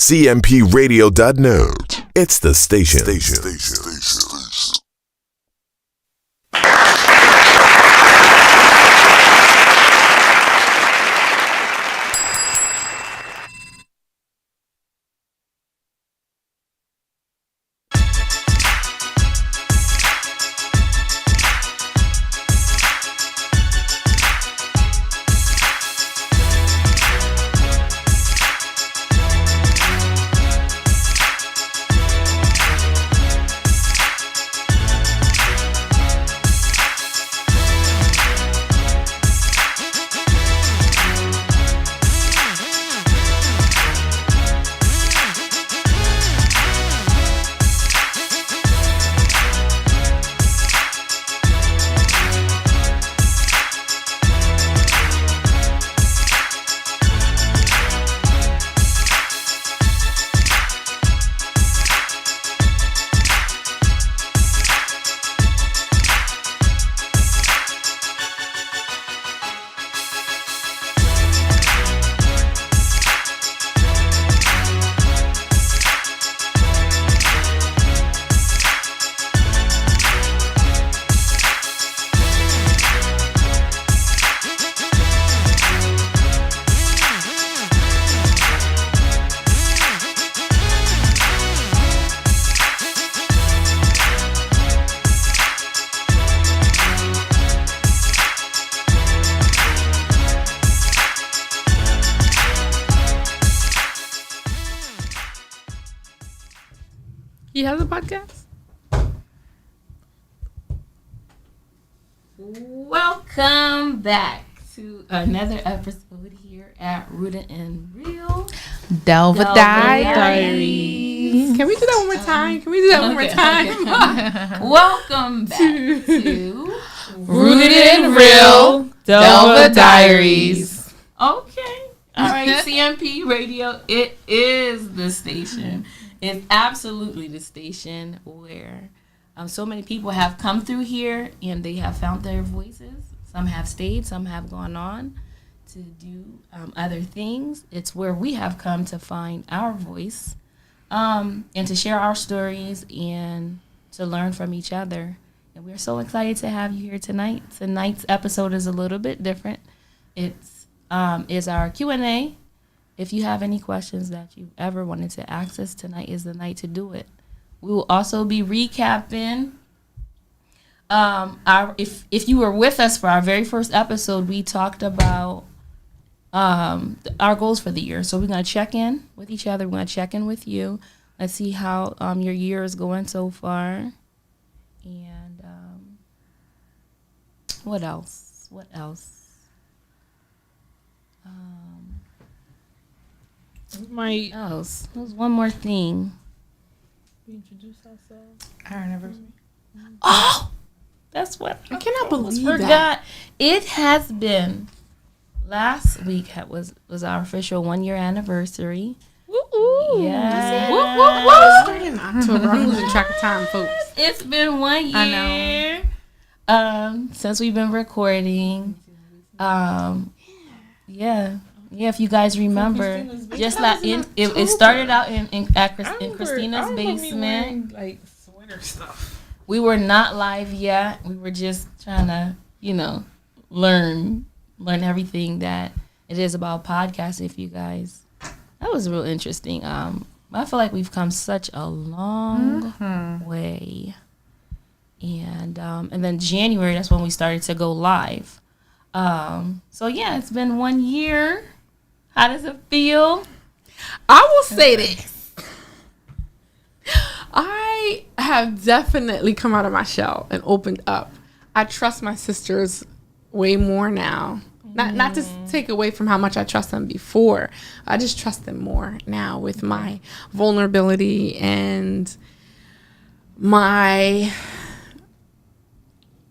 cmpradio.net. It's the station. He has a podcast? Welcome back to another episode here at Rooted in Real Delva Diaries. Can we do that one more time? Welcome back to Rooted in Real Delva Diaries. Okay. All right, CMP Radio, it is the station. It's absolutely the station where so many people have come through here and they have found their voices. Some have stayed, some have gone on to do other things. It's where we have come to find our voice and to share our stories and to learn from each other. And we're so excited to have you here tonight. Tonight's episode is a little bit different. It's is our Q&A. If you have any questions that you've ever wanted to ask us, tonight is the night to do it. We will also be recapping. If you were with us for our very first episode, we talked about our goals for the year. So we're going to check in with each other. We're going to check in with you. Let's see how your year is going so far. And what else? What else? There's one more thing. We introduce ourselves. Our anniversary. Oh, that's what I cannot believe forgot. that. It has been last week was our official 1 year anniversary. Woo-oo. Yeah. Woo-oo-woo. Started in October. I'm losing track of time, folks. It's been 1 year. I know. Since we've been recording. Yeah. Yeah, if you guys remember, just like it started out in Christina's basement. Like sweater stuff. We were not live yet. We were just trying to, learn everything that it is about podcasting. If you guys, that was real interesting. I feel like we've come such a long way, and then January, that's when we started to go live. So yeah, it's been 1 year. How does it feel? I will say this. I have definitely come out of my shell and opened up. I trust my sisters way more now. Not to take away from how much I trust them before. I just trust them more now with my vulnerability and my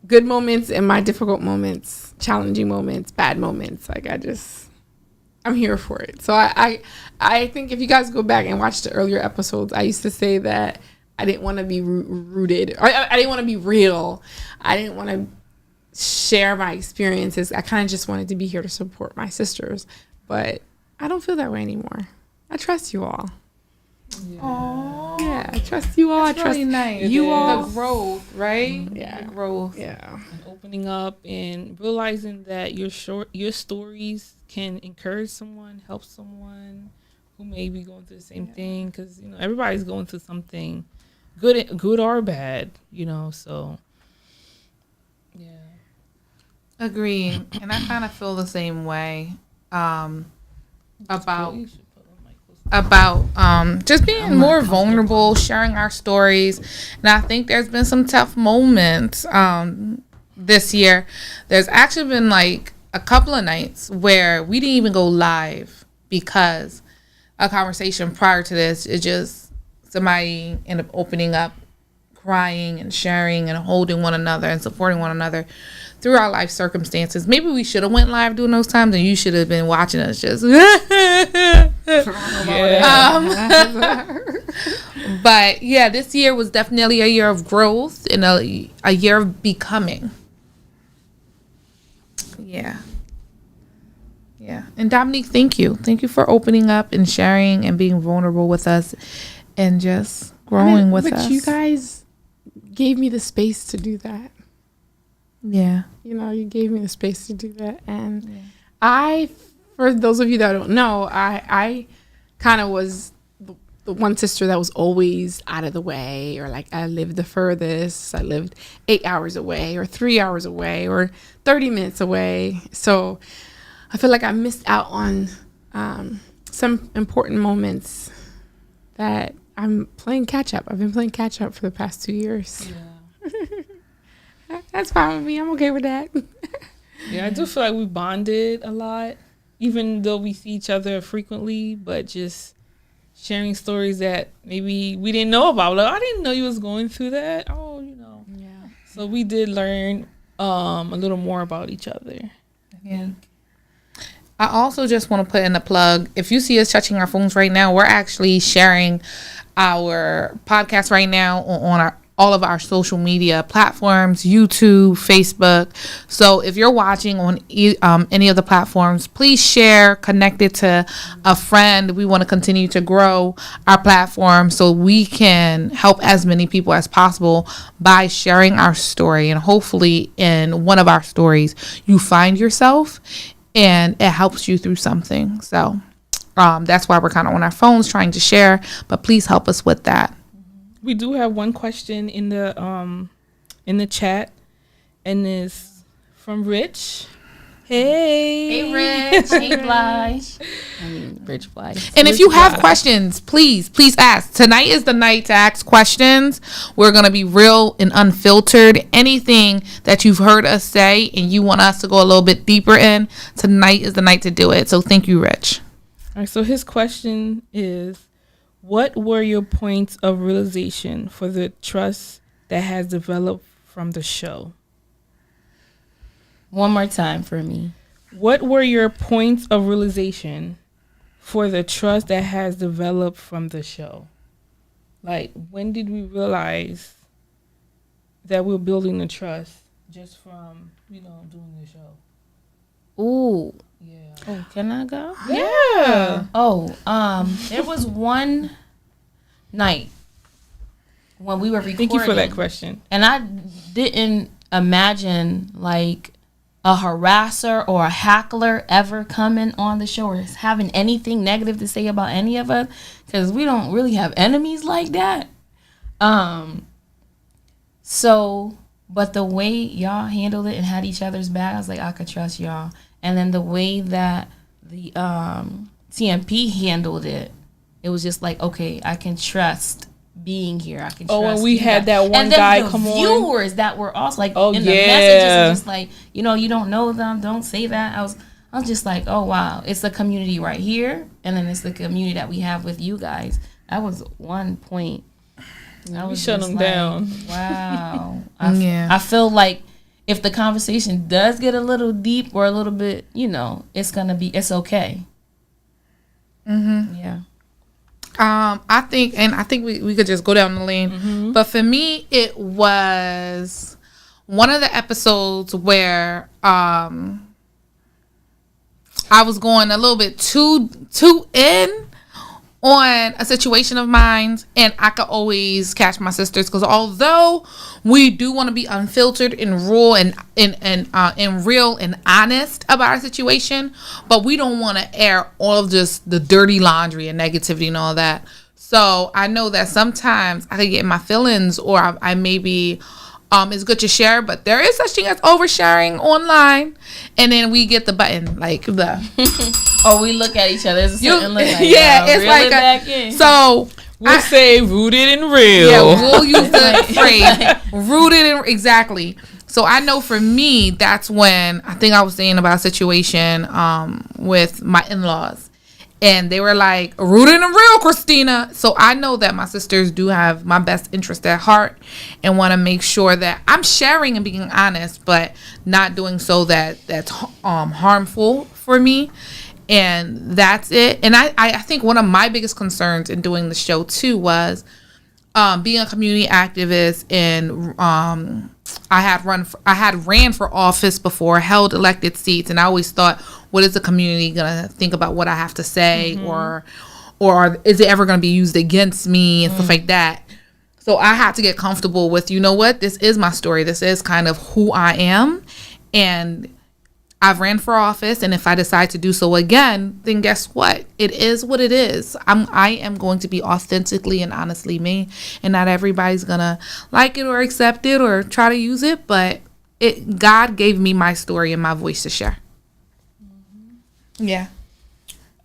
good moments and my difficult moments, challenging moments, bad moments. Like I'm here for it. So I think if you guys go back and watch the earlier episodes, I used to say that I didn't want to be rooted. I didn't want to be real. I didn't want to share my experiences. I kind of just wanted to be here to support my sisters. But I don't feel that way anymore. I trust you all. Aww. Yeah, I trust you all. I trust Really nice. you all. The growth, right? Yeah. The growth. Yeah. And opening up and realizing that your stories can encourage someone, help someone who may be going through the same thing. Because everybody's going through something, good or bad. So yeah. Agreed. And I kind of feel the same way about You should put a mic close. just being more vulnerable, sharing our stories. And I think there's been some tough moments this year. There's actually been like a couple of nights where we didn't even go live because a conversation prior to this, it just somebody ended up opening up, crying and sharing and holding one another and supporting one another through our life circumstances. Maybe we should have went live during those times and you should have been watching us just but yeah, this year was definitely a year of growth and a year of becoming. Yeah. And Dominique, thank you for opening up and sharing and being vulnerable with us and just growing with us. But you guys gave me the space to do that. Yeah. You gave me the space to do that. And for those of you that don't know, I kind of was the one sister that was always out of the way, or like I lived the furthest. I lived 8 hours away or 3 hours away or 30 minutes away. So I feel like I missed out on some important moments that I'm playing catch up. I've been playing catch up for the past 2 years. Yeah. That's fine with me. I'm okay with that. Yeah, I do feel like we bonded a lot, even though we see each other frequently, but just sharing stories that maybe we didn't know about. Like, I didn't know you was going through that. Yeah. So we did learn a little more about each other. Yeah. I also just want to put in a plug. If you see us touching our phones right now, we're actually sharing our podcast right now on all of our social media platforms, YouTube, Facebook. So if you're watching on any of the platforms, please share, connect it to a friend. We want to continue to grow our platform so we can help as many people as possible by sharing our story. And hopefully in one of our stories, you find yourself and it helps you through something. So that's why we're kind of on our phones trying to share, but please help us with that. We do have one question in the chat, and it's from Rich. Hey Rich. Hey, Blige. Rich Blige. And if you have questions, please ask. Tonight is the night to ask questions. We're going to be real and unfiltered. Anything that you've heard us say and you want us to go a little bit deeper in, tonight is the night to do it. So thank you, Rich. All right, so his question is, what were your points of realization for the trust that has developed from the show? One more time for me. What were your points of realization for the trust that has developed from the show? Like, when did we realize that we're building the trust just from, doing the show? Ooh. Yeah. Oh, can I go? Yeah. Oh, there was one night when we were recording. Thank you for that question. And I didn't imagine like a harasser or a hackler ever coming on the show or having anything negative to say about any of us, because we don't really have enemies like that. So, but the way y'all handled it and had each other's back, I was like, I could trust y'all. And then the way that the CMP handled it, it was just like, okay, I can trust being here. I can trust. Oh, and we had that one and then guy the come on. viewers that were also like Oh, in the yeah. messages, and just like, you don't know them, don't say that. I was just like, oh wow, it's the community right here, and then it's the community that we have with you guys. That was one point. We shut them down. Wow. Yeah. I feel like if the conversation does get a little deep or a little bit, it's okay. Mm-hmm. Yeah. I think we could just go down the lane. Mm-hmm. But for me, it was one of the episodes where I was going a little bit too in on a situation of mine, and I could always catch my sisters, because although we do want to be unfiltered and raw and real and honest about our situation, but we don't want to air all of just the dirty laundry and negativity and all that. So I know that sometimes I could get my feelings, or I maybe it's good to share, but there is such thing as oversharing online, and then we get the button like the or we look at each other and look like, it's like back in. So we'll say rooted in real. Yeah, we'll use the phrase rooted in exactly. So I know for me, that's when I think I was saying about a situation with my in-laws. And they were like, rooted in real, Christina. So I know that my sisters do have my best interest at heart and want to make sure that I'm sharing and being honest, but not doing so that's harmful for me. And that's it. And I think one of my biggest concerns in doing the show too was being a community activist, and I had ran for office before, held elected seats, and I always thought, what is the community gonna think about what I have to say, or is it ever gonna be used against me and stuff like that? So I had to get comfortable with, you know what, this is my story. This is kind of who I am, and I've ran for office, and if I decide to do so again, then guess what? It is what it is. I am going to be authentically and honestly me, and not everybody's gonna like it or accept it or try to use it, but God gave me my story and my voice to share. Yeah.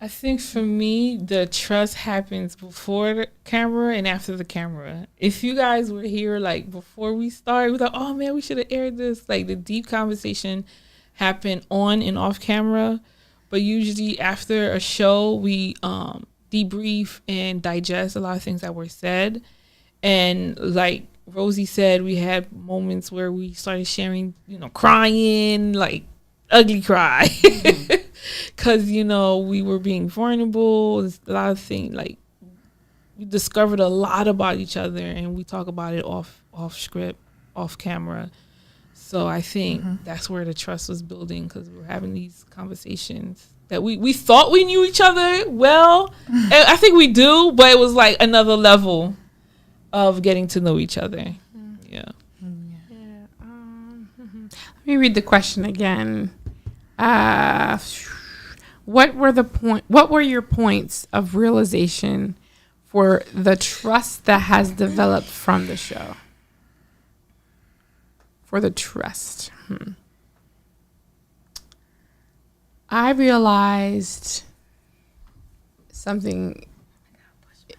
I think for me, the trust happens before the camera and after the camera. If you guys were here, like, before we started, we thought, oh man, we should have aired this. Like, the deep conversation happened on and off camera, but usually after a show, we debrief and digest a lot of things that were said. And like Rosie said, we had moments where we started sharing, crying, like ugly cry. Because, we were being vulnerable. There's a lot of things, like, we discovered a lot about each other, and we talk about it off script, off camera. So I think that's where the trust was building, because we were having these conversations that we thought we knew each other well. And I think we do, but it was like another level of getting to know each other. Yeah. Let me read the question again. What were your points of realization for the trust that has developed from the show? For the trust. I realized something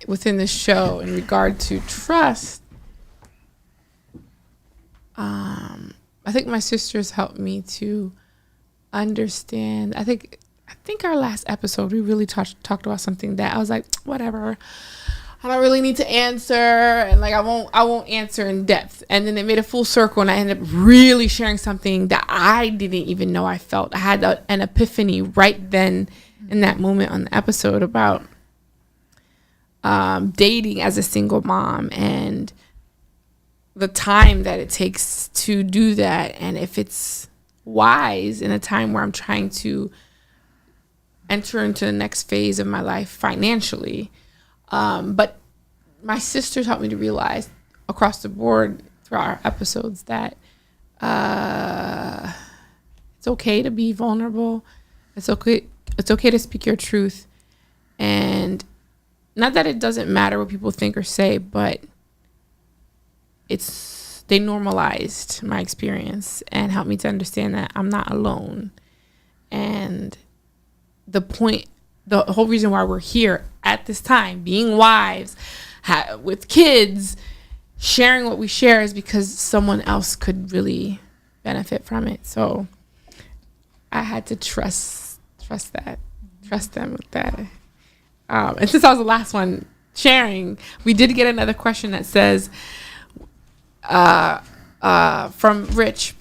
within the show in regard to trust. I think my sisters helped me to understand. I think our last episode we really talked about something that I was like, whatever, I don't really need to answer, and like I won't answer in depth. And then it made a full circle, and I ended up really sharing something that I didn't even know I felt. I had an epiphany right then in that moment on the episode about dating as a single mom and the time that it takes to do that, and if it's wise in a time where I'm trying to enter into the next phase of my life financially. But my sisters helped me to realize across the board through our episodes that it's okay to be vulnerable. It's okay to speak your truth. And not that it doesn't matter what people think or say, but they normalized my experience and helped me to understand that I'm not alone. And the whole reason why we're here at this time, being wives, with kids, sharing what we share, is because someone else could really benefit from it. So I had to trust them with that. And since I was the last one sharing, we did get another question that says, from Rich,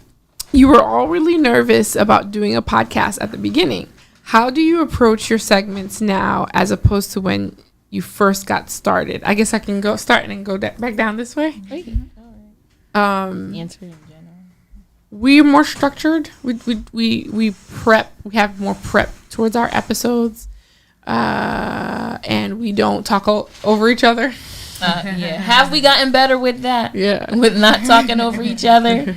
you were all really nervous about doing a podcast at the beginning. How do you approach your segments now as opposed to when you first got started? I guess I can go start and go back down this way. Answer in general. We're more structured. We prep. We have more prep towards our episodes. and we don't talk over each other. Yeah. Have we gotten better with that? Yeah. With not talking over each other?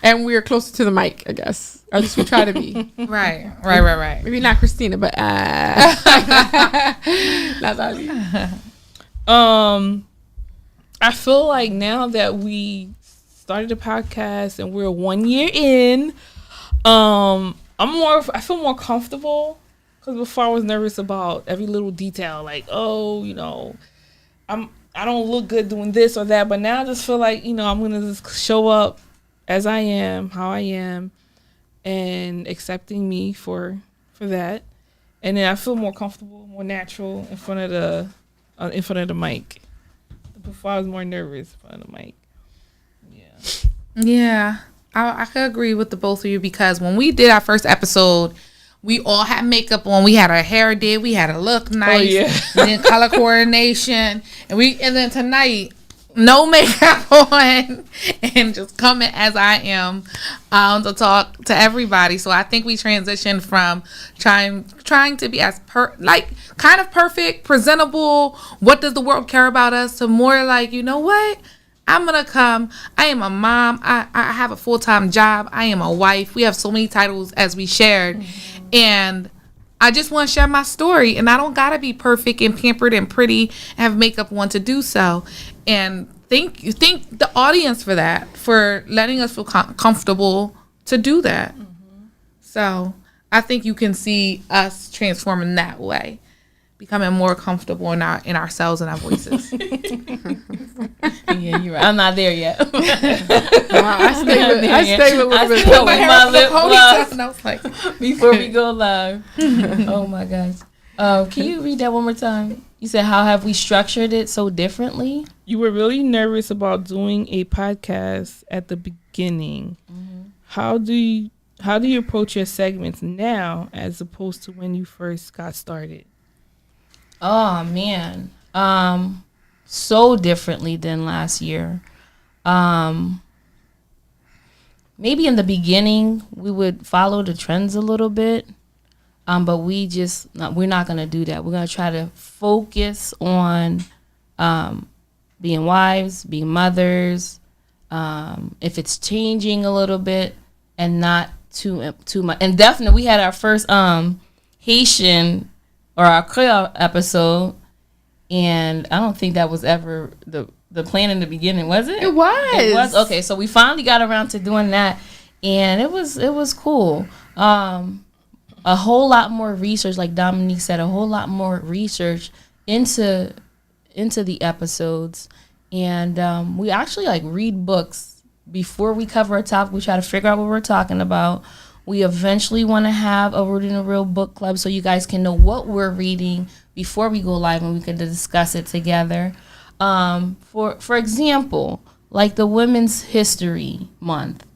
And we're closer to the mic, I guess. Or at least we try to be. Right. Maybe not Christina, but Natalie. I feel like now that we started the podcast and we're 1 year in, I feel more comfortable, because before I was nervous about every little detail, like, oh, I don't look good doing this or that, but now I just feel like, I'm gonna just show up as I am, how I am, and accepting me for that, and then I feel more comfortable, more natural in front of the mic. Before I was more nervous in front of the mic. Yeah, I could agree with the both of you, because when we did our first episode, we all had makeup on. We had our hair did. We had to look nice. Oh, yeah. And then color coordination, and then tonight, no makeup on, and just coming as I am, to talk to everybody. So I think we transitioned from trying to be as kind of perfect, presentable. What does the world care about us? To more like, you know what? I'm gonna come. I am a mom. I have a full-time job. I am a wife. We have so many titles, as we shared, and I just want to share my story. And I don't gotta be perfect and pampered and pretty and have makeup on to do so. And thank the audience for that, for letting us feel comfortable to do that. So I think you can see us transforming that way, becoming more comfortable in ourselves and our voices. Yeah, you're right. I'm not there yet. I stay with a little bit with my lip gloss And I was like, before we go live. Oh my gosh. Can you read that one more time? You said, how have we structured it so differently? You were really nervous about doing a podcast at the beginning. How do you approach your segments now as opposed to when you first got started? Oh man. So differently than last year. Maybe in the beginning we would follow the trends a little bit. But we're not going to do that. We're going to try to focus on being wives, being mothers, if it's changing a little bit, and not too much. And definitely we had our first Haitian or our Creole episode, and I don't think that was ever the plan in the beginning, was it? It was. Okay, so we finally got around to doing that, and it was cool. A whole lot more research, like Dominique said, a whole lot more research into the episodes, and we actually read books before we cover a topic. We try to figure out what we're talking about. We eventually want to have a Rooted in a Real book club, so you guys can know what we're reading before we go live, and we can discuss it together. For example, like the Women's History Month.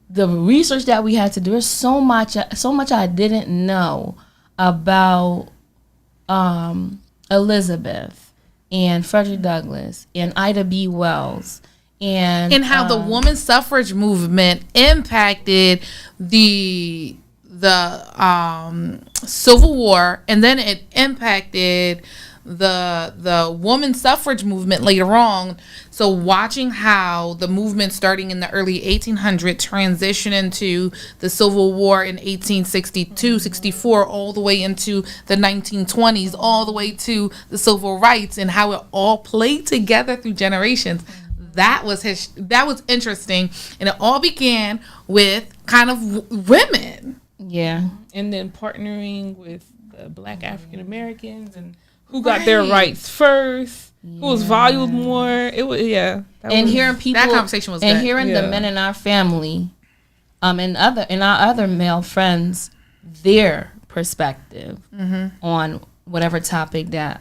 The research that we had to do, there's so much I didn't know about Elizabeth and Frederick Douglass and Ida B. Wells and how the women's suffrage movement impacted the Civil War, and then it impacted the women's suffrage movement later on. So watching how the movement starting in the early 1800s transition into the Civil War in 1862, 64, all the way into the 1920s, all the way to the civil rights, and how it all played together through generations. That was interesting, and it all began with kind of women. Yeah, and then partnering with the Black African Americans and who got their rights first, who was valued more. It was hearing people, that conversation was and good. Hearing the men in our family, and our other male friends, their perspective on whatever topic that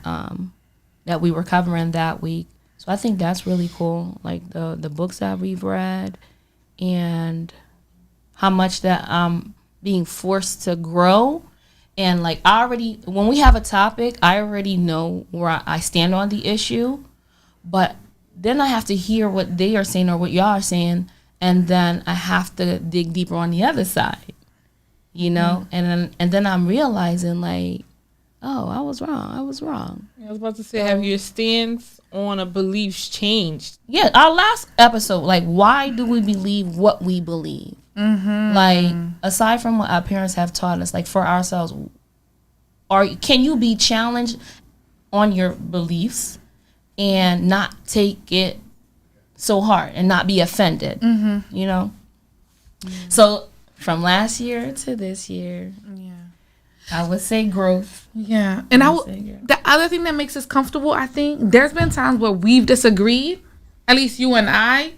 we were covering that week. So I think that's really cool. Like the books that we've read, and how much that being forced to grow. And when we have a topic, I already know where I stand on the issue, but then I have to hear what they are saying or what y'all are saying, and then I have to dig deeper on the other side, and then I'm realizing oh, I was wrong. I was wrong. I was about to say, have your stance on a beliefs changed? Yeah, our last episode, like, why do we believe what we believe? Mm-hmm. Like, aside from what our parents have taught us, like, for ourselves, can you be challenged on your beliefs and not take it so hard and not be offended? Mm-hmm. You know? Mm-hmm. So, from last year to this year, I would say growth. Yeah. And the other thing that makes us comfortable, I think, there's been times where we've disagreed, at least you and I,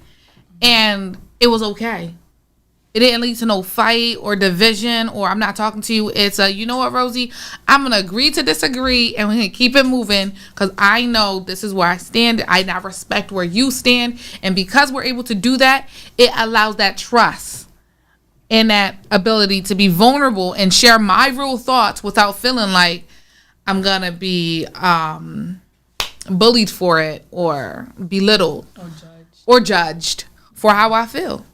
and it was okay. It didn't lead to no fight or division or I'm not talking to you. It's you know what, Rosie? I'm going to agree to disagree and we're going to keep it moving because I know this is where I stand. I respect where you stand. And because we're able to do that, it allows that trust and that ability to be vulnerable and share my real thoughts without feeling like I'm going to be bullied for it or belittled or judged for how I feel.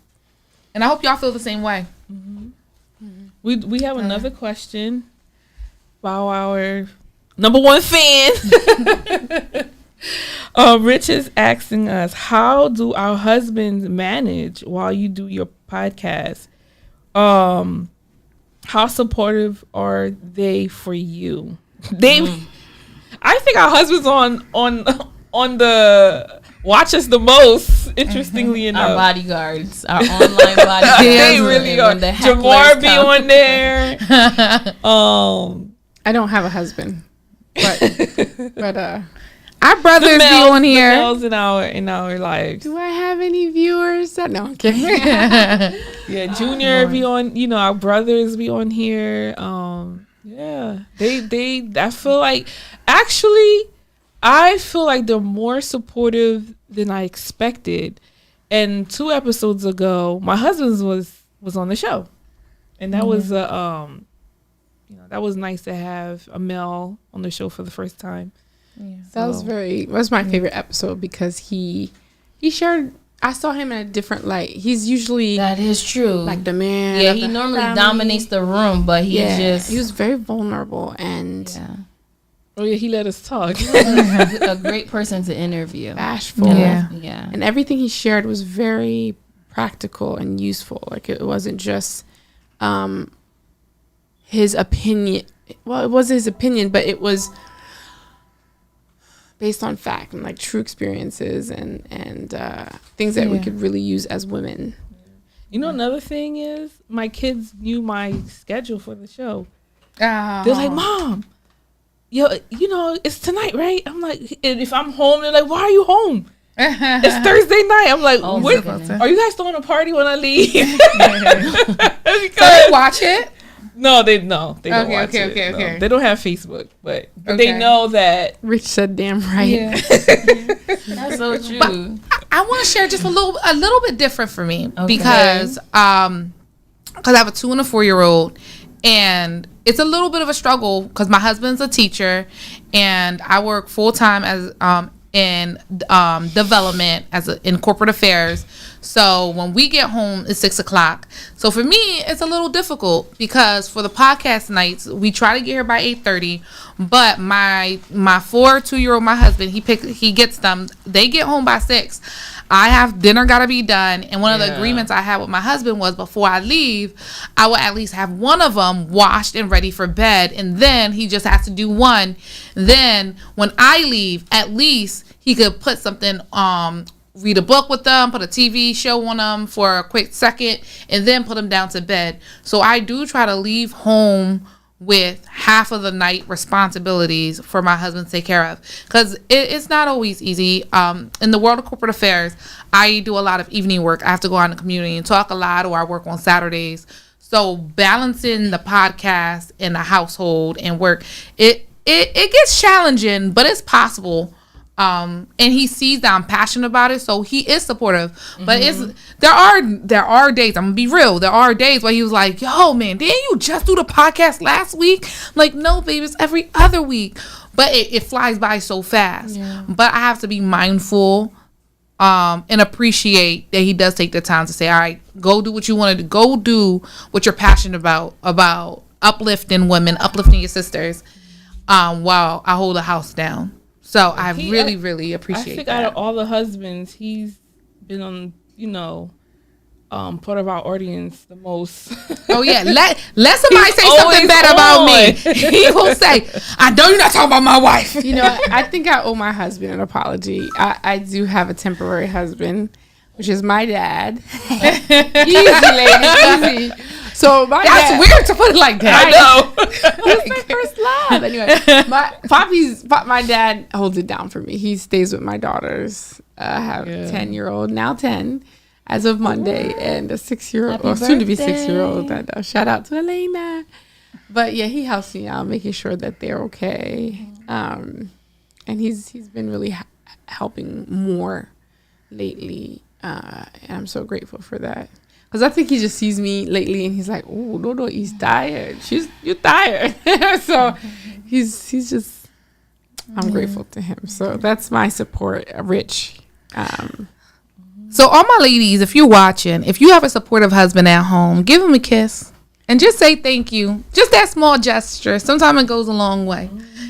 And I hope y'all feel the same way. Mm-hmm. Mm-hmm. We have another question by our number one fan. Rich is asking us, how do our husbands manage while you do your podcast? How supportive are they for you? I think our husbands on the watch us the most, interestingly enough. Our bodyguards, our online bodyguards. They really are. Jamar be on there. I don't have a husband, but our brothers be on here. The males in our lives. Do I have any viewers? No, I'm kidding. Yeah, Junior be on. Our brothers be on here. Yeah, they. I feel like they're more supportive than I expected. And 2 episodes ago, my husband was on the show, and that was that was nice to have a male on the show for the first time. Yeah. That was my favorite episode because he shared. I saw him in a different light. He's usually that is true, like the man. Yeah, he normally dominates the room, but he was very vulnerable and. Yeah. Oh yeah, he let us talk. A great person to interview. Bashful. Yeah. And everything he shared was very practical and useful. Like it wasn't just his opinion. Well, it was his opinion, but it was based on fact and like true experiences and things that we could really use as women. Another thing is my kids knew my schedule for the show. They're like, Mom, it's tonight, right? I'm like, and if I'm home, they're like, why are you home? It's Thursday night. I'm like, are you guys throwing a party when I leave? So they watch it? No, they don't watch it. Okay. They don't have Facebook, but they know that. Rich said, "Damn right." Yeah. That's so true. But I want to share just a little bit different for me because I have a 2 and a 4-year-old. And it's a little bit of a struggle because my husband's a teacher and I work full time as in development in corporate affairs. So when we get home, it's 6:00. So for me, it's a little difficult because for the podcast nights, we try to get here by 8:30. But my 2-year-old, my husband, he gets them. They get home by 6. I have dinner got to be done. And one of the agreements I had with my husband was before I leave, I will at least have one of them washed and ready for bed. And then he just has to do one. Then when I leave, at least he could put something, read a book with them, put a TV show on them for a quick second, and then put them down to bed. So I do try to leave home with half of the night responsibilities for my husband to take care of because it's not always easy. In the world of corporate affairs, I do a lot of evening work. I have to go out in the community and talk a lot, or I work on Saturdays. So balancing the podcast and the household and work, it gets challenging, but it's possible. And he sees that I'm passionate about it, so he is supportive. But there are days, I'm gonna be real, there are days where he was like, yo man, didn't you just do the podcast last week? I'm like, no babe, it's every other week. But it flies by so fast. But I have to be mindful and appreciate that he does take the time to say, all right, go do what you want to do, go do what you're passionate about uplifting women, uplifting your sisters. while I hold the house down. So I really I appreciate think that. out of all the husbands, he's been on, part of our audience the most. Oh yeah, let somebody say something always bad about me. on. He will say, "I know you're not talking about my wife." I think I owe my husband an apology. I do have a temporary husband, which is my dad. Easy, lady, easy. So That's weird to put it like that. I know. That's my first love. Anyway, my dad holds it down for me. He stays with my daughters. I have a 10-year-old, now 10, as of Monday, and a 6-year-old, or soon to be 6-year-old. And shout out to Elena. But yeah, he helps me out, making sure that they're okay. And he's been really helping more lately, and I'm so grateful for that. Because I think he just sees me lately and he's like, "Oh, no, he's tired. You're tired." So he's just, I'm grateful to him. So that's my support, Rich. So all my ladies, if you're watching, if you have a supportive husband at home, give him a kiss and just say thank you. Just that small gesture. Sometimes it goes a long way.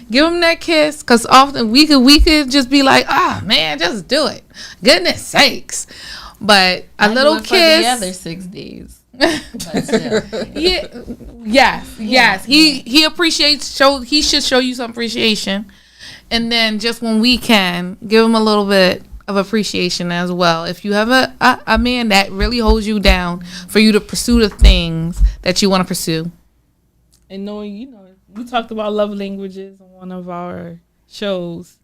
Give him that kiss, because often we could just be like, man, just do it. Goodness sakes. But a little kiss. For the other 6 days. But still, Yes. He appreciates. He should show you some appreciation, and then just when we can, give him a little bit of appreciation as well. If you have a man that really holds you down for you to pursue the things that you want to pursue. And knowing, we talked about love languages on one of our shows.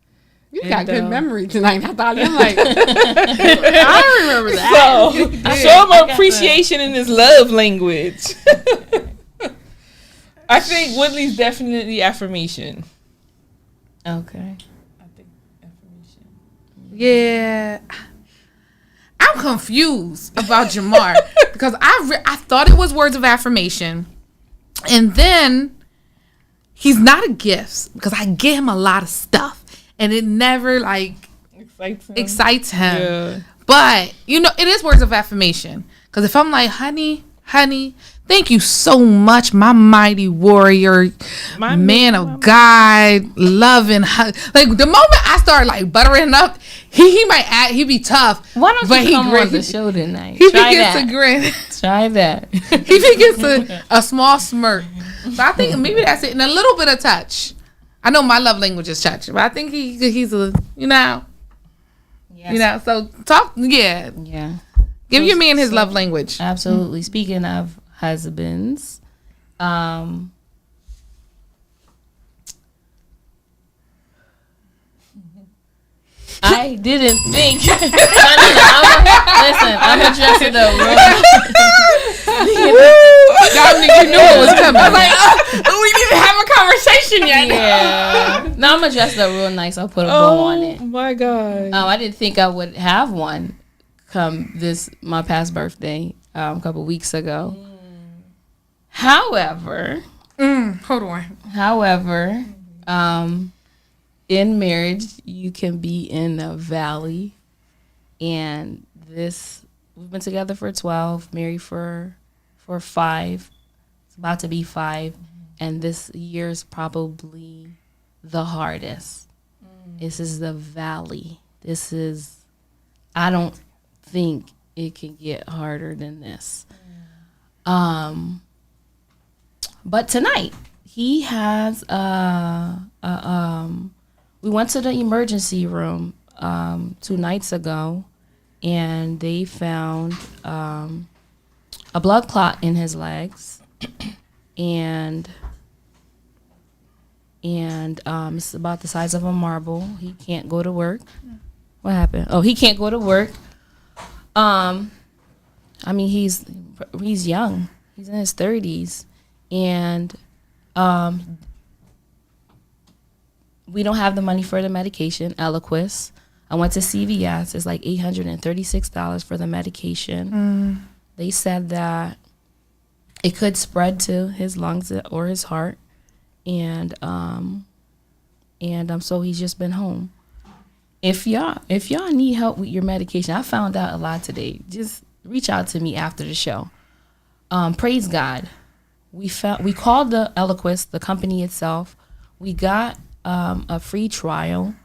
You got good memory tonight, Natalia. I'm like, I remember that. So, show him appreciation in his love language. I think Woodley's definitely affirmation. okay. I think affirmation. Yeah. I'm confused about Jamar because I thought it was words of affirmation. And then he's not a gift because I give him a lot of stuff. And it never excites him. Yeah. But it is words of affirmation. Because if I'm like, honey, thank you so much, my mighty warrior, my man of God, loving. Like the moment I start like buttering up, he be tough. Why don't you come on the show tonight? He begins to grin. Try that. He begins a small smirk. So I think maybe that's it. And a little bit of touch. I know my love language is touch, but I think he's a, Yes. so talk, yeah. Give your man his love language. Absolutely. Speaking of husbands, I didn't think. I'm addressing the Dominic, you knew it was coming. I was like, we didn't have a conversation yet. Yeah. No, I'm gonna dress it up real nice. I'll put a bow on it. Oh my God. I didn't think I would have one come my past birthday a couple weeks ago. However, hold on. However, in marriage, you can be in a valley, and we've been together for 12, married for 5. It's about to be 5, and this year is probably the hardest. This is the valley. I don't think it can get harder than this. But tonight he has we went to the emergency room 2 nights ago, and they found a blood clot in his legs, and it's about the size of a marble. He can't go to work. What happened? Oh, he can't go to work. I mean, he's young. He's in his 30s, and we don't have the money for the medication, Eliquis. I went to CVS. It's like $836 for the medication. They said that it could spread to his lungs or his heart, and so he's just been home. If y'all need help with your medication, I found out a lot today. Just reach out to me after the show. Praise God. We called the Eliquis, the company itself. we got a free trial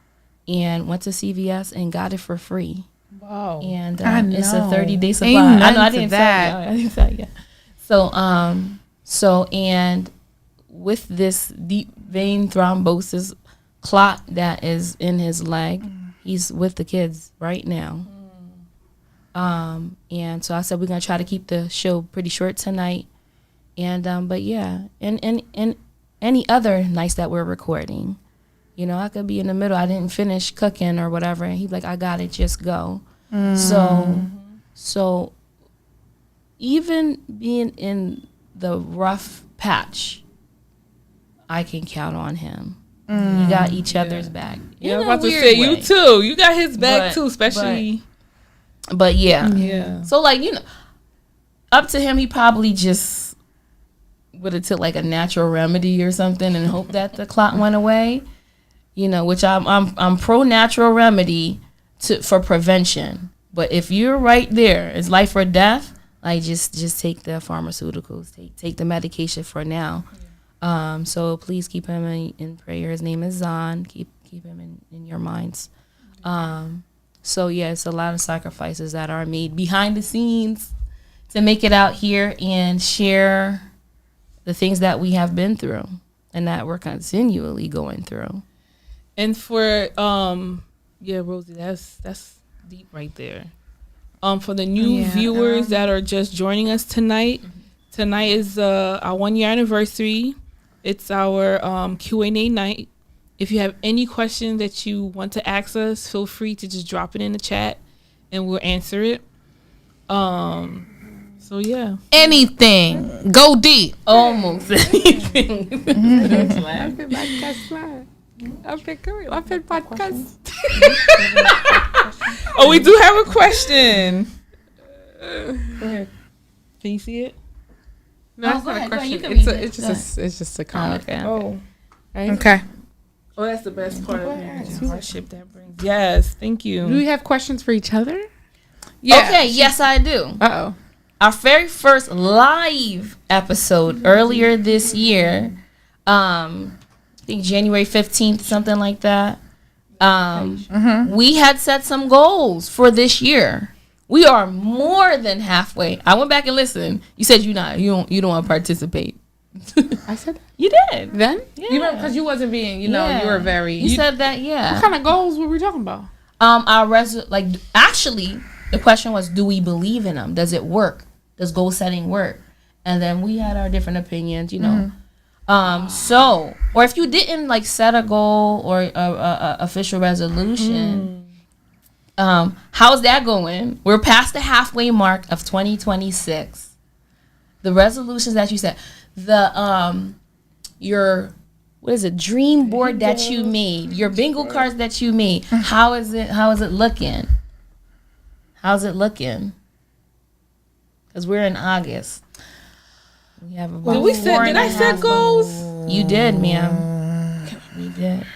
and went to CVS and got it for free. Wow. And I it's a know. 30-day supply. Ain't I know I nothing didn't to say that. that. I didn't say that. So and with this deep vein thrombosis clot that is in his leg, he's with the kids right now. And so I said we're gonna try to keep the show pretty short tonight. And but yeah, and any other nights that we're recording, you know, I could be in the middle. I didn't finish cooking or whatever, and he's like, "I got it, just go." So even being in the rough patch, I can count on him. We got each other's back. Yeah, I was In a about to weird say way. you too. You got his back But- too, especially. But yeah. Yeah. So like, you know, up to him, he probably just would have took like a natural remedy or something and hope that the clot went away. You know, which I'm pro natural remedy for prevention. But if you're right there, it's life or death. Like just take the pharmaceuticals, take the medication for now. So please keep him in prayer. His name is Zahn. Keep him in your minds. So yeah, it's a lot of sacrifices that are made behind the scenes to make it out here and share the things that we have been through and that we're continually going through. And for Rosie, that's deep right there. For the new viewers that are just joining us tonight, tonight is our 1-year anniversary. It's our Q&A night. If you have any questions that you want to ask us, feel free to just drop it in the chat and we'll answer it. So yeah. Anything. Go deep. Almost anything. Oh, we do have a question. Go ahead. Can you see it? No, Oh, it's go not ahead, a go ahead. You question. can It's read a, it. it's Go just it's just a comment. Okay. Oh. Right? Okay. Oh, that's the best part of the hardship that brings. Yes, thank Do you. we have questions for each other? Okay, yes I do. Uh-oh. Our very first live episode earlier this year, I think January 15th, something like that. We had set some goals for this year. We are more than halfway. I went back and listened. You said you don't want to participate. I said that. You did. Then? Yeah. You remember, because you wasn't being, you know, Yeah. you were very... You said that, yeah. What kind of goals were we talking about? Actually, the question was, do we believe in them? Does it work? Does goal setting work? And then we had our different opinions, you know. Or if you didn't like set a goal or a official resolution, how's that going? We're past the halfway mark of 2026. The resolutions that you set, your what is it, dream board that you made, your bingo cards that you made, how is it looking? How's it looking? Because we're in August. We have about Did we 4 set? and Did a I set half goals? months. You did, ma'am. We did.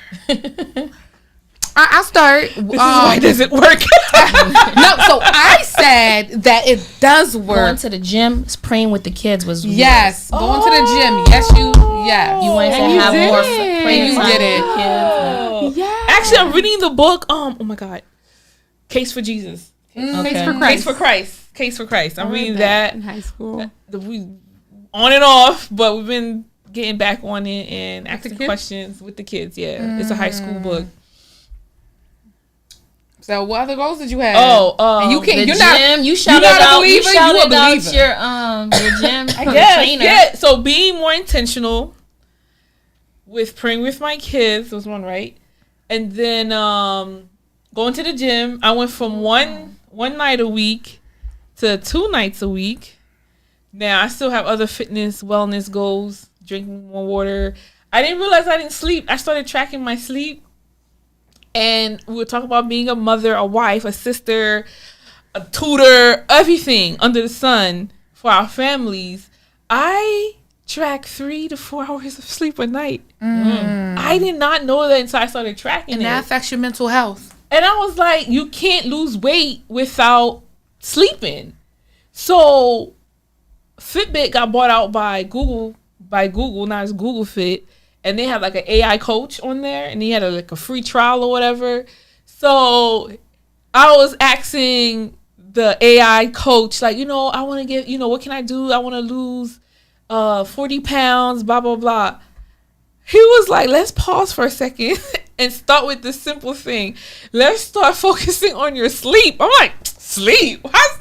I'll start. Why does it work? No, so I said that it does Going work. to the gym, praying with the kids was Yes, going to the gym. Yes, yes. You wanted to And you have did more it. praying You time did with it. the kids. Yeah. Actually, I'm reading the book. Oh my God, Case for Jesus. Case for Okay. Christ. Case for Christ. Case for Christ. I'm I read reading that. in high school. We on and off, but we've been getting back on it and asking kids? questions with the kids. Yeah, it's a high school book. So what other goals did you have? Oh, and you can't. The You're gym, not. you shouted not a out. believer, You you a shouted out believer. your gym Yes, trainer. yeah. So being more intentional with praying with my kids was one, right? And then going to the gym. I went from one night a week to 2 nights a week. Now I still have other fitness, wellness goals. Drinking more water. I didn't realize I didn't sleep. I started tracking my sleep, and we were talking about being a mother, a wife, a sister, a tutor, everything under the sun for our families. I track 3 to 4 hours of sleep a night. I did not know that until I started tracking And it. that affects your mental health. And I was like, you can't lose weight without sleeping. So Fitbit got bought out by Google, not as Google Fit. and they had like an AI coach on there, and he had like a free trial or whatever. So I was asking the AI coach, like, I want to get, what can I do? I want to lose 40 pounds, blah, blah, blah. He was like, let's pause for a second and start with this simple thing. Let's start focusing on your sleep. I'm like, sleep? That's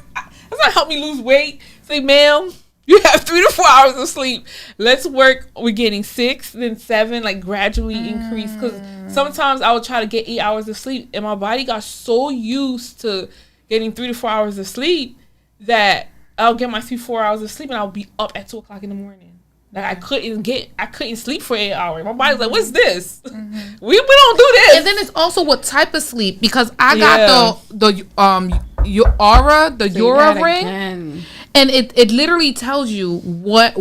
not help me lose weight. Say, ma'am, you have 3 to 4 hours of sleep. Let's work. We're getting 6, then 7, like gradually increase. Because sometimes I would try to get 8 hours of sleep, and my body got so used to getting 3 to 4 hours of sleep that I'll get my 3-4 hours of sleep, and I'll be up at 2 o'clock in the morning. Like I couldn't sleep for 8 hours. My body's like, what's this? We don't do this. And then it's also what type of sleep, because I got the Aura ring, again. and it literally tells you what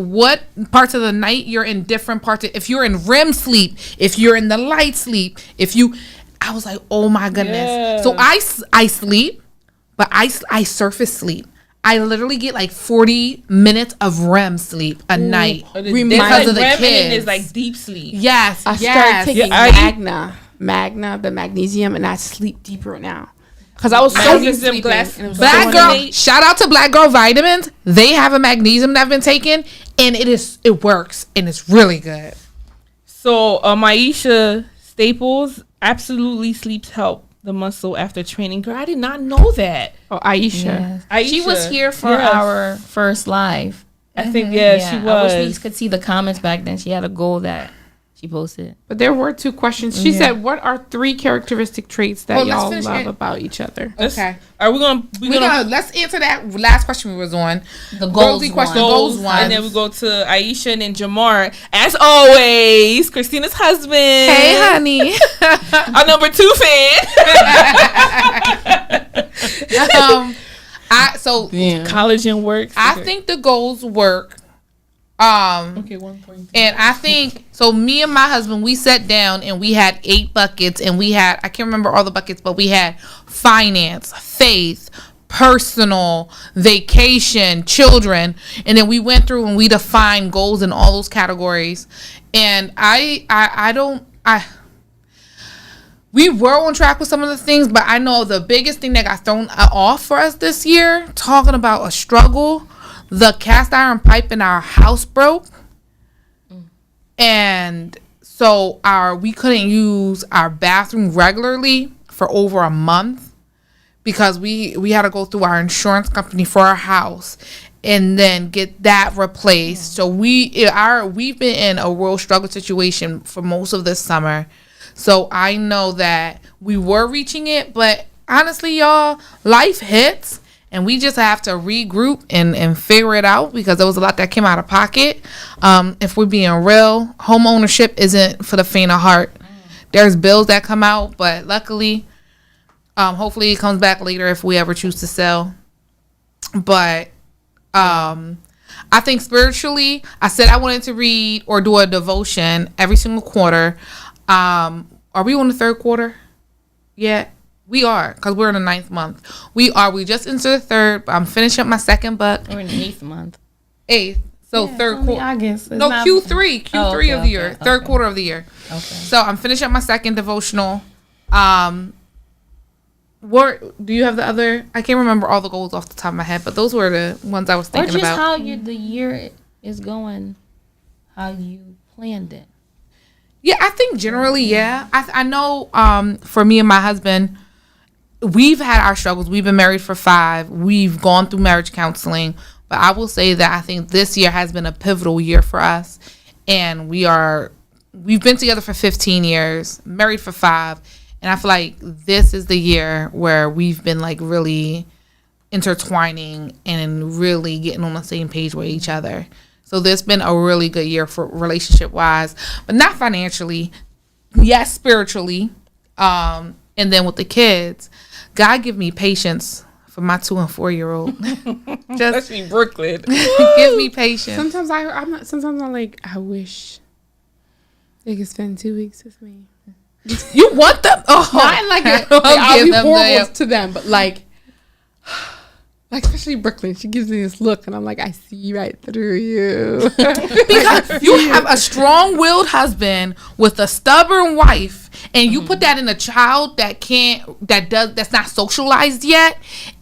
parts of the night you're in, different parts. If you're in REM sleep, if you're in the light sleep, I was like, oh my goodness. Yeah. So I sleep, but I surface sleep. I literally get like 40 minutes of REM sleep a night because of the REM, kids. And then there's like deep sleep. Yes, I started taking Yeah, Magna, the magnesium, and I sleep deeper now. Because I was so used to sleeping. Black Girl, shout out to Black Girl Vitamins. They have a magnesium that I've been taking, and it works, and it's really good. So Maisha Staples, absolutely sleeps help the muscle after training. Girl, I did not know that. Oh, Aisha. Yes. She was here for our first live. I think, she was. I wish we could see the comments back then. She had a goal that she posted. But there were 2 questions. She said, what are 3 characteristic traits that y'all love about each other? Okay. Are we gonna let's answer that last question we was on. The goals question. goals one. And then we go to Aisha and then Jamar. As always, Christina's husband. Hey, honey. Our number 2 fan. College and work. I think the goals work. Okay, 1.2. And I think so. Me and my husband, we sat down and we had 8 buckets, and I can't remember all the buckets, but we had finance, faith, personal, vacation, children, and then we went through and we defined goals in all those categories. And we were on track with some of the things, but I know the biggest thing that got thrown off for us this year, talking about a struggle, the cast iron pipe in our house broke. And so we couldn't use our bathroom regularly for over a month because we had to go through our insurance company for our house and then get that replaced. So we've been in a real struggle situation for most of this summer. So I know that we were reaching it, but honestly, y'all, life hits, and we just have to regroup and figure it out because there was a lot that came out of pocket. If we're being real, home ownership isn't for the faint of heart. There's bills that come out, but luckily, hopefully it comes back later if we ever choose to sell. But I think spiritually, I said I wanted to read or do a devotion every single quarter. Are we on the 3rd quarter yet? We are, because we're in the 9th month. We just entered the 3rd. I'm finishing up my 2nd book. We're in the 8th month. 8th. So Yeah, 3rd quarter. August. No, Q3 of the year. 3rd quarter of the year. Okay. So I'm finishing up my 2nd devotional. What do you have the other? I can't remember all the goals off the top of my head, but those were the ones I was thinking or just about. how the year is going, how you planned it. Yeah, I think generally, yeah. I know for me and my husband, we've had our struggles. We've been married for 5. We've gone through marriage counseling. But I will say that I think this year has been a pivotal year for us. And we've been together for 15 years, married for 5. And I feel like this is the year where we've been like really intertwining and really getting on the same page with each other. So this has been a really good year for relationship-wise, but not financially. Yes, spiritually. And then with the kids, God give me patience for my 2 and 4-year-old. Just Especially Brooklyn. give me patience. Sometimes I'm like, I wish they could spend 2 weeks with me. You want them? Oh, Not like I'll be horrible to them, but like Like, especially Brooklyn, she gives me this look, and I'm like, I see right through you. Because you have a strong-willed husband with a stubborn wife, and you put that in a child that's not socialized yet,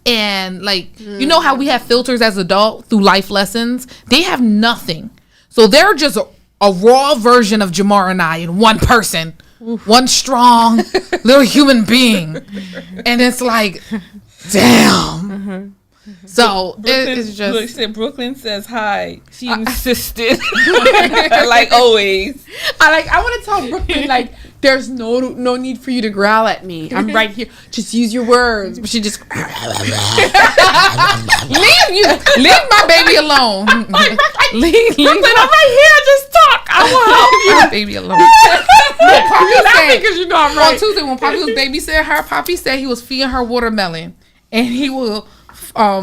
and like you know how we have filters as adults through life lessons. They have nothing, so they're just a raw version of Jamar and I in one person, one strong little human being, and it's like, damn. So it's just. Look, she said Brooklyn says hi. She insisted, like always. I want to tell Brooklyn, like, there's no need for you to growl at me. I'm right here. Just use your words. But she just leave my baby alone. leave Brooklyn, I'm right here. Just talk. I will help my baby alone. because you know I'm right. On Tuesday when Poppy was babysitting her, Poppy said he was feeding her watermelon, and he will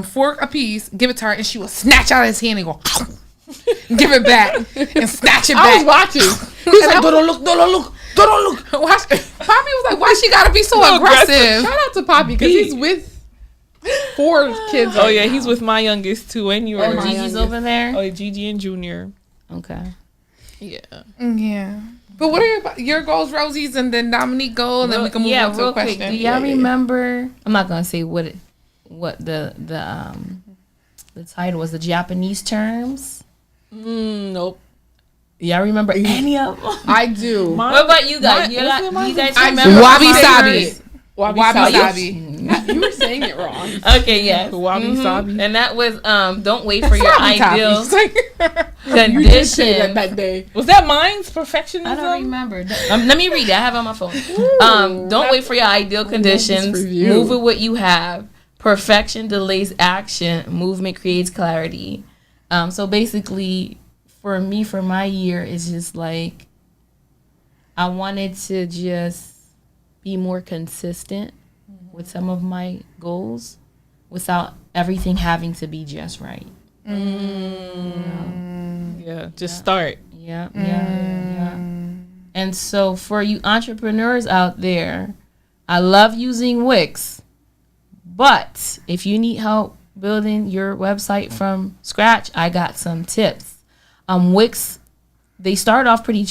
fork a piece, give it to her, and she will snatch out of his hand and go, give it back, and snatch it back. I was watching. He was like, don't look. Watch. Poppy was like, why she gotta be so aggressive? Shout out to Poppy because he's with 4 kids. Oh yeah, he's with my youngest too, and yours. Oh, Gigi's over there. Oh, Gigi and Junior. Okay. Yeah. But what are your goals, Rosie's, and then Dominique goal, and then we can move on to a question. Quick, do y'all remember? I'm not gonna say what the title was. The Japanese terms. Nope. Y'all remember any of them? I do. What about you guys? You guys remember? Wabi Sabi. Wabi Sabi. You were saying it wrong. Okay, yes. Wabi Sabi. And that was don't wait for your ideal condition. You did say that day. Was that mine's perfectionism? I don't remember. Let me read it. I have it on my phone. Don't wait for your ideal conditions. Move with what you have. Perfection delays action. Movement creates clarity. So basically, for me, for my year, it's just like I wanted to just be more consistent with some of my goals without everything having to be just right. Yeah, just start. Yeah. And so for you entrepreneurs out there, I love using Wix, but if you need help building your website from scratch, I got some tips. Wix, they start off pretty,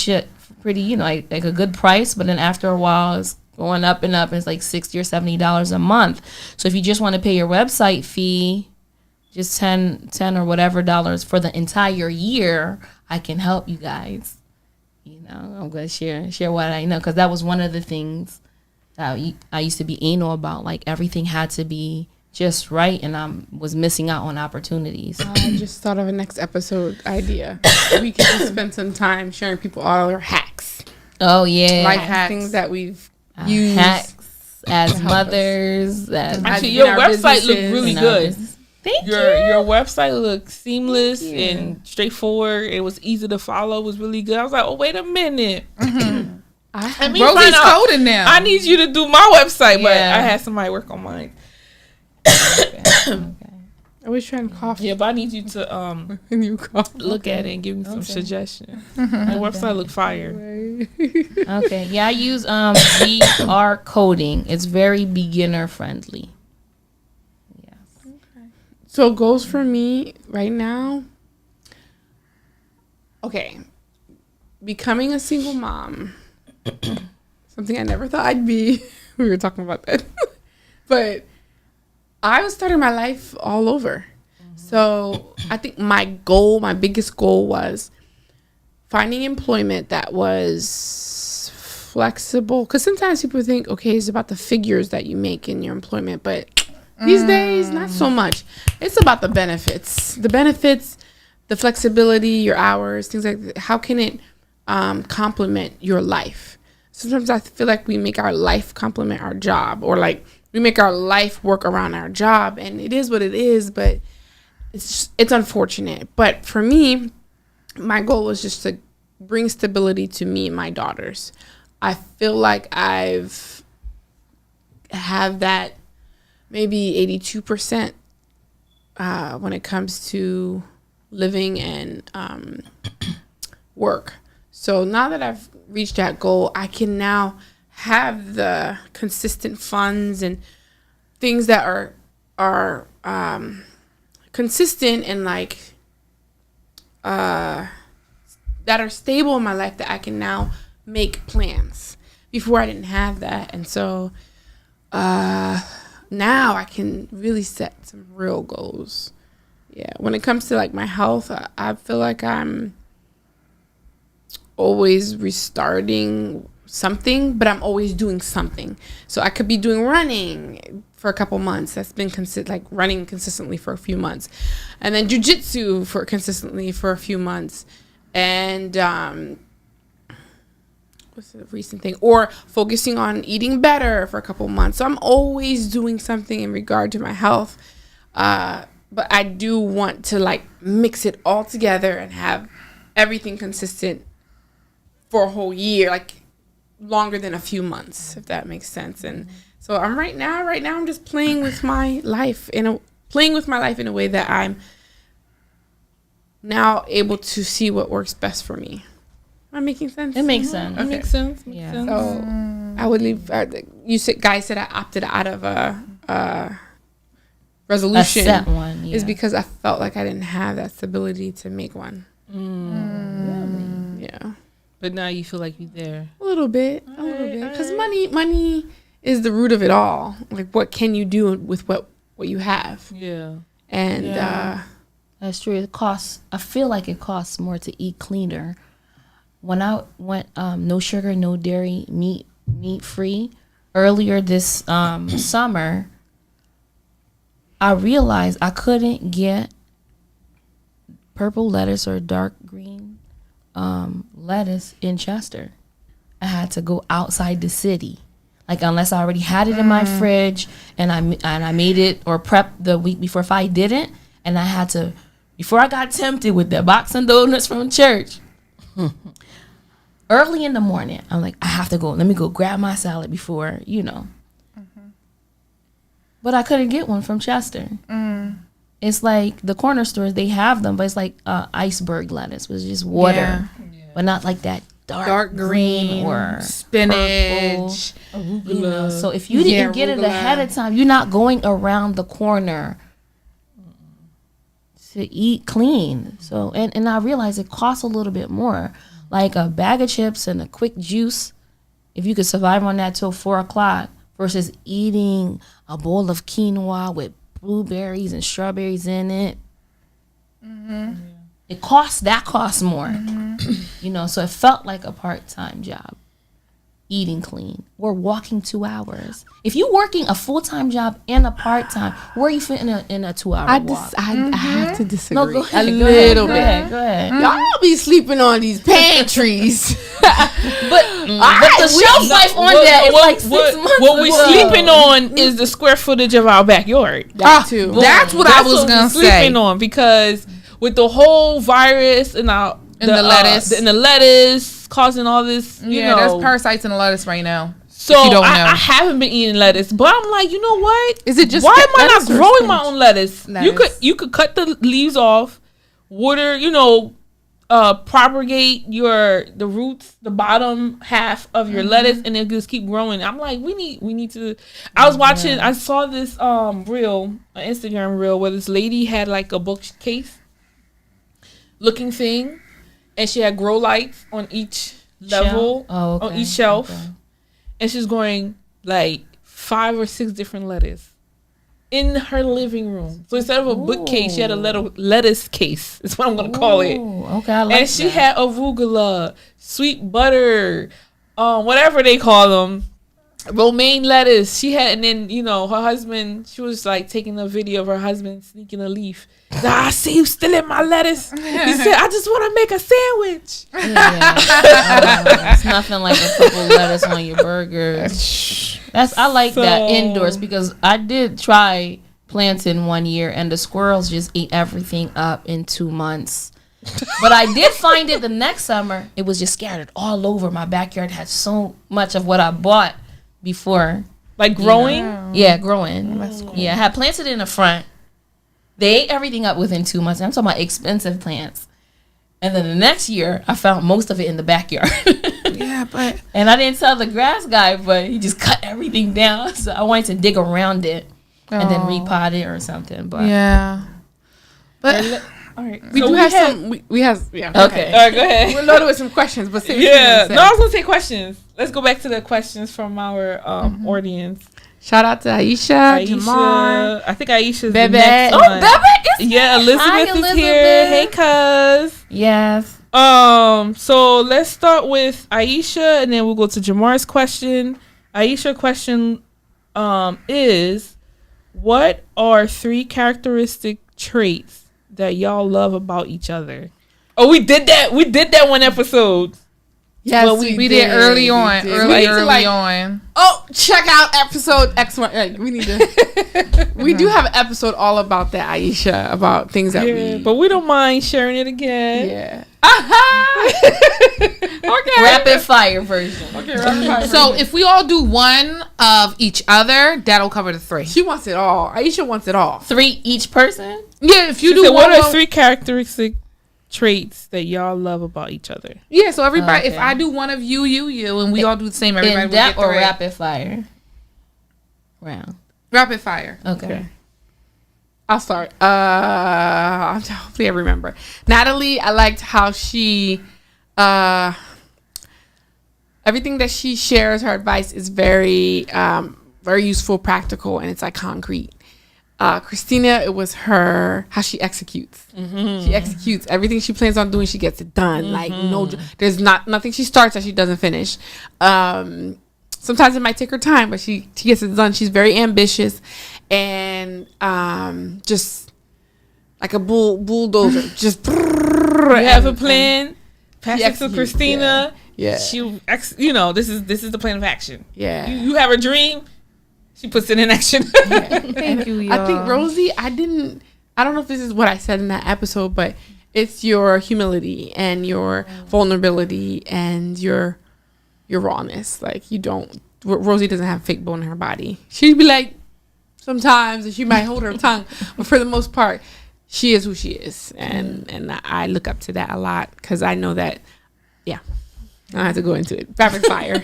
like a good price, but then after a while, it's going up and up. And it's like $60 or $70 a month. So if you just want to pay your website fee, just 10 or whatever dollars for the entire year, I can help you guys. You know, I'm going to share what I know, because that was one of the things that I used to be anal about. Like, everything had to be just right, and I was missing out on opportunities. I just thought of a next episode idea. We could just spend some time sharing people all our hacks. Oh yeah, life hacks, things that we've used hacks as mothers. Actually, your website looked really good. Thank you. Your website looked seamless and straightforward. It was easy to follow. It was really good. I was like, oh, wait a minute. Rosie's coding now. I need you to do my website, but I had somebody work on mine. Okay. I was trying to cough. Yeah, but I need you to look at it and give me some suggestions. My website look fire. Okay. Yeah, I use VR coding. It's very beginner friendly. Yes. Okay. So goals for me right now. Okay. Becoming a single mom. Something I never thought I'd be. We were talking about that. But I was starting my life all over. So I think my biggest goal was finding employment that was flexible. Because sometimes people think, okay, it's about the figures that you make in your employment. But these days, not so much. It's about the benefits. The flexibility, your hours, things like that. How can it complement your life? Sometimes I feel like we make our life complement our job, or like we make our life work around our job, and it is what it is, but it's unfortunate. But for me, my goal was just to bring stability to me and my daughters. I feel like have that maybe 82% when it comes to living and work. So now that I've reached that goal, I can now have the consistent funds and things that are consistent and like that are stable in my life, that I can now make plans. Before I didn't have that, and so now I can really set some real goals. Yeah, when it comes to like my health, I feel like I'm always restarting something, but I'm always doing something. So I could be doing running for a couple months. That's been like running consistently for a few months, and then jujitsu for consistently for a few months, and what's the recent thing? Or focusing on eating better for a couple months. So I'm always doing something in regard to my health, but I do want to like mix it all together and have everything consistent for a whole year, like longer than a few months, if that makes sense. And so I'm right now I'm just playing with my life in a way that I'm now able to see what works best for me. Am I making sense? It makes sense. It makes sense. Yeah. So I would leave. Guys said I opted out of a resolution. A set one, yeah. Is because I felt like I didn't have that stability to make one. Yeah. But now you feel like you're there. A little bit. Because money is the root of it all. Like, what can you do with what you have? Yeah. And that's true. It costs. I feel like it costs more to eat cleaner. When I went no sugar, no dairy, meat free earlier this summer, I realized I couldn't get purple lettuce or dark green lettuce in Chester. I had to go outside the city, like unless I already had it in my fridge and I made it or prepped the week before. If I didn't, and I had to, before I got tempted with the box of donuts from church. Early in the morning, I'm like, I have to go. Let me go grab my salad before, But I couldn't get one from Chester. It's like the corner stores, they have them, but it's like iceberg lettuce, which is just water, but not like that dark green or spinach, arugula. So if you didn't get it ahead of time, you're not going around the corner to eat clean. So and I realized it costs a little bit more. Like a bag of chips and a quick juice, if you could survive on that till 4:00, versus eating a bowl of quinoa with blueberries and strawberries in it. It costs more. So it felt like a part-time job, eating clean or walking 2 hours. If you're working a full-time job and a part-time, where are you fitting in a 2-hour walk? I have to disagree Go ahead, a little bit. Go ahead. Y'all be sleeping on these pantries. But the shelf life on that is like 6 months. What we sleeping on is the square footage of our backyard. That too. That's what I was gonna say. Sleeping on, because with the whole virus and the lettuce causing all this, there's parasites in the lettuce right now. So I haven't been eating lettuce, but I'm like, you know what? Is it just why am I not lettuce or growing spinach? my own lettuce? You could cut the leaves off, water, propagate the roots, the bottom half of your lettuce, and it just keep growing. I'm like, we need to. I was watching. I saw this reel, an Instagram reel, where this lady had like a bookcase looking thing, and she had grow lights on each level, on each shelf, and she's growing like 5 or 6 different lettuce in her living room. So instead of a bookcase, she had a lettuce case. That's what I'm gonna call it. Okay, I like and she had arugula, sweet butter, whatever they call them, romaine lettuce. She had, and then her husband. She was like taking a video of her husband sneaking a leaf. I see you still in my lettuce. He said, I just want to make a sandwich. It's nothing like a couple lettuce on your burger. I like that indoors, because I did try planting one year and the squirrels just ate everything up in 2 months. But I did find it the next summer. It was just scattered all over. My backyard had so much of what I bought before. Like growing? Yeah, growing. That's cool. Yeah, I had planted in the front. They ate everything up within 2 months. I'm talking about expensive plants. And then the next year, I found most of it in the backyard. And I didn't tell the grass guy, but he just cut everything down. So I wanted to dig around it. and then repot it or something. But Yeah. But All right. We do have some. We have. Yeah. okay. All right, go ahead. We're loaded with some questions, but say what you Yeah. gonna say. No, I was gonna say questions. Let's go back to the questions from our audience. Shout out to Aisha, Jamar, I think Aisha's Bebe. the next Oh, one. Bebe is Yeah, Elizabeth Hi, is Elizabeth. here. Hey, cuz. yes. So let's start with Aisha, and then we'll go to Jamar's question. Aisha question is, what are 3 characteristic traits that y'all love about each other? Oh, we did that. We did that one episode. Yes, Well, we did early on. We Early need to, like, on. Oh, check out episode X1. Like, we need to. We do have an episode all about that, Aisha, about things that we. But we don't mind sharing it again. Yeah. Okay. Rapid fire version. Okay. So if we all do one of each other, that'll cover the 3. She wants it all. Aisha wants it all. 3 each person. Yeah, if you She do said, one. what are 3 characteristic traits that y'all love about each other? Yeah, so everybody, if Okay. I do one of you, and we all do the same, everybody In will that get or 3. rapid fire round. Rapid fire. Okay. I'll start. Hopefully I remember. Natalie, I liked how she, everything that she shares, her advice is very, very useful, practical, and it's like concrete. Christina, it was how she executes. She executes everything she plans on doing. She gets it done. Like there's nothing she starts that she doesn't finish. Sometimes it might take her time, but she gets it done. She's very ambitious and just like a bulldozer. Just You have a plan. Pass it to executes, Christina. yeah. This is the plan of action. Yeah. You have a dream. She puts it in action. Thank you, y'all. I think Rosie, I don't know if this is what I said in that episode, but it's your humility and your vulnerability and your rawness. Like Rosie doesn't have a fake bone in her body. She'd be like, sometimes, and she might hold her tongue, but for the most part, she is who she is. And I look up to that a lot because I know that, yeah, I don't have to go into it. Rapid fire.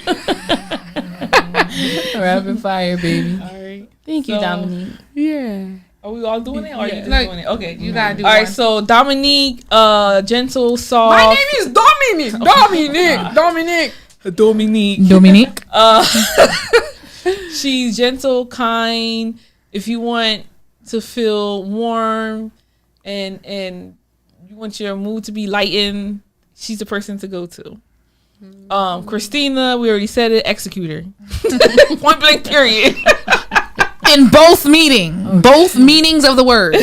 Rapid fire, baby. All right. Thank you, So- Dominique. Yeah. Are we all doing it, or are you just Like, doing it? Okay. You gotta do All right. one. So Dominique, gentle, soft. My name is Dominique. Dominique. Dominique. She's gentle, kind. If you want to feel warm and you want your mood to be lightened, she's the person to go to. Christina, we already said it, executor. Point blank, period. In both meanings of the word. Oh,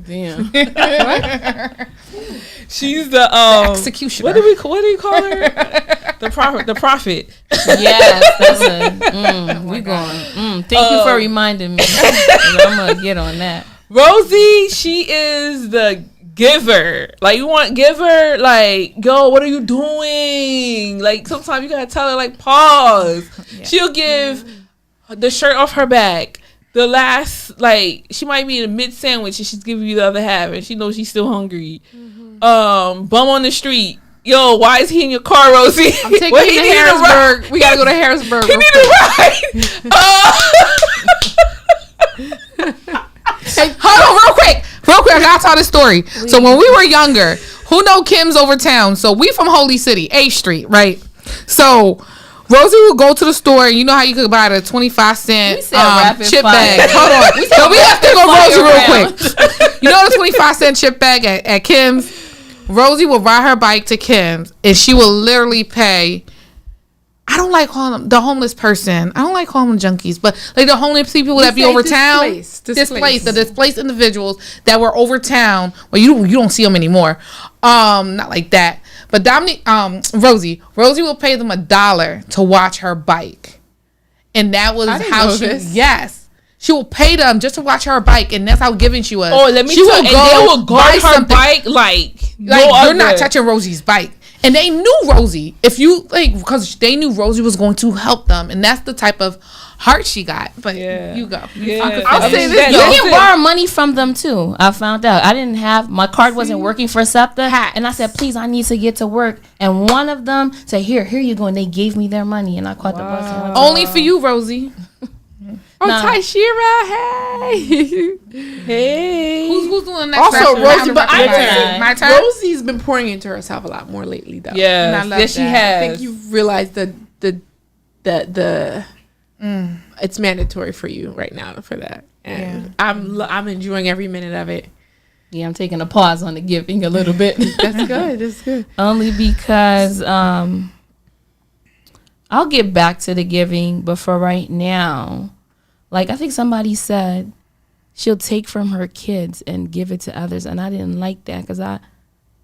damn. She's the executioner. What do you call her? The prophet. Yes, that's we going. Thank you for reminding me. I'm gonna get on that. Rosie, she is the giver. Like, you want giver, like, yo, what are you doing? Like, sometimes you gotta tell her, like, pause. Yeah. She'll give the shirt off her back. The last, like, she might be in a mid sandwich and she's giving you the other half and she knows she's still hungry. Bum on the street. Yo, why is he in your car, Rosie? I'm taking you to Harrisburg. We gotta go to Harrisburg. He need a ride. Hey, hold on, real quick, I gotta tell this story. Please. So when we were younger, who know Kim's over town? So we from Holy City, 8th Street, right? So Rosie would go to the store, and you know how you could buy the 25-cent chip bag. Hold on, so we have to go Rosie real quick. You know the 25-cent chip bag at Kim's? Rosie will ride her bike to Kim's, and she will literally pay. I don't like calling them the homeless person. I don't like calling them junkies, but like the homeless people that be over town, displaced, the displaced individuals that were over town. Well, you don't see them anymore. Not like that. But Dominique, Rosie will pay them $1 to watch her bike, and that was how she. This. Yes, she will pay them just to watch her bike, and that's how giving she was. Oh, let me tell you, and they will guard her bike like they're not touching Rosie's bike. And they knew Rosie, because they knew Rosie was going to help them, and that's the type of heart she got. But you go. Yeah. I'll say this: you can borrow money from them too. I found out I didn't have my card wasn't working for SEPTA, and I said, "Please, I need to get to work." And one of them said, "Here you go," and they gave me their money, and I caught the bus. Only for you, Rosie. Oh, Nah. Tyshira, hey. Hey. Who's doing that? Also, Rosie, but Your I turn. my turn. Rosie's been pouring into herself a lot more lately, though. And I Yes. love Yes, she that. has. I think you've realized the it's mandatory for you right now for that, and I'm enjoying every minute of it. Yeah, I'm taking a pause on the giving a little bit. That's good. That's good. Only because I'll get back to the giving, but for right now, like I think somebody said, she'll take from her kids and give it to others, and I didn't like that because I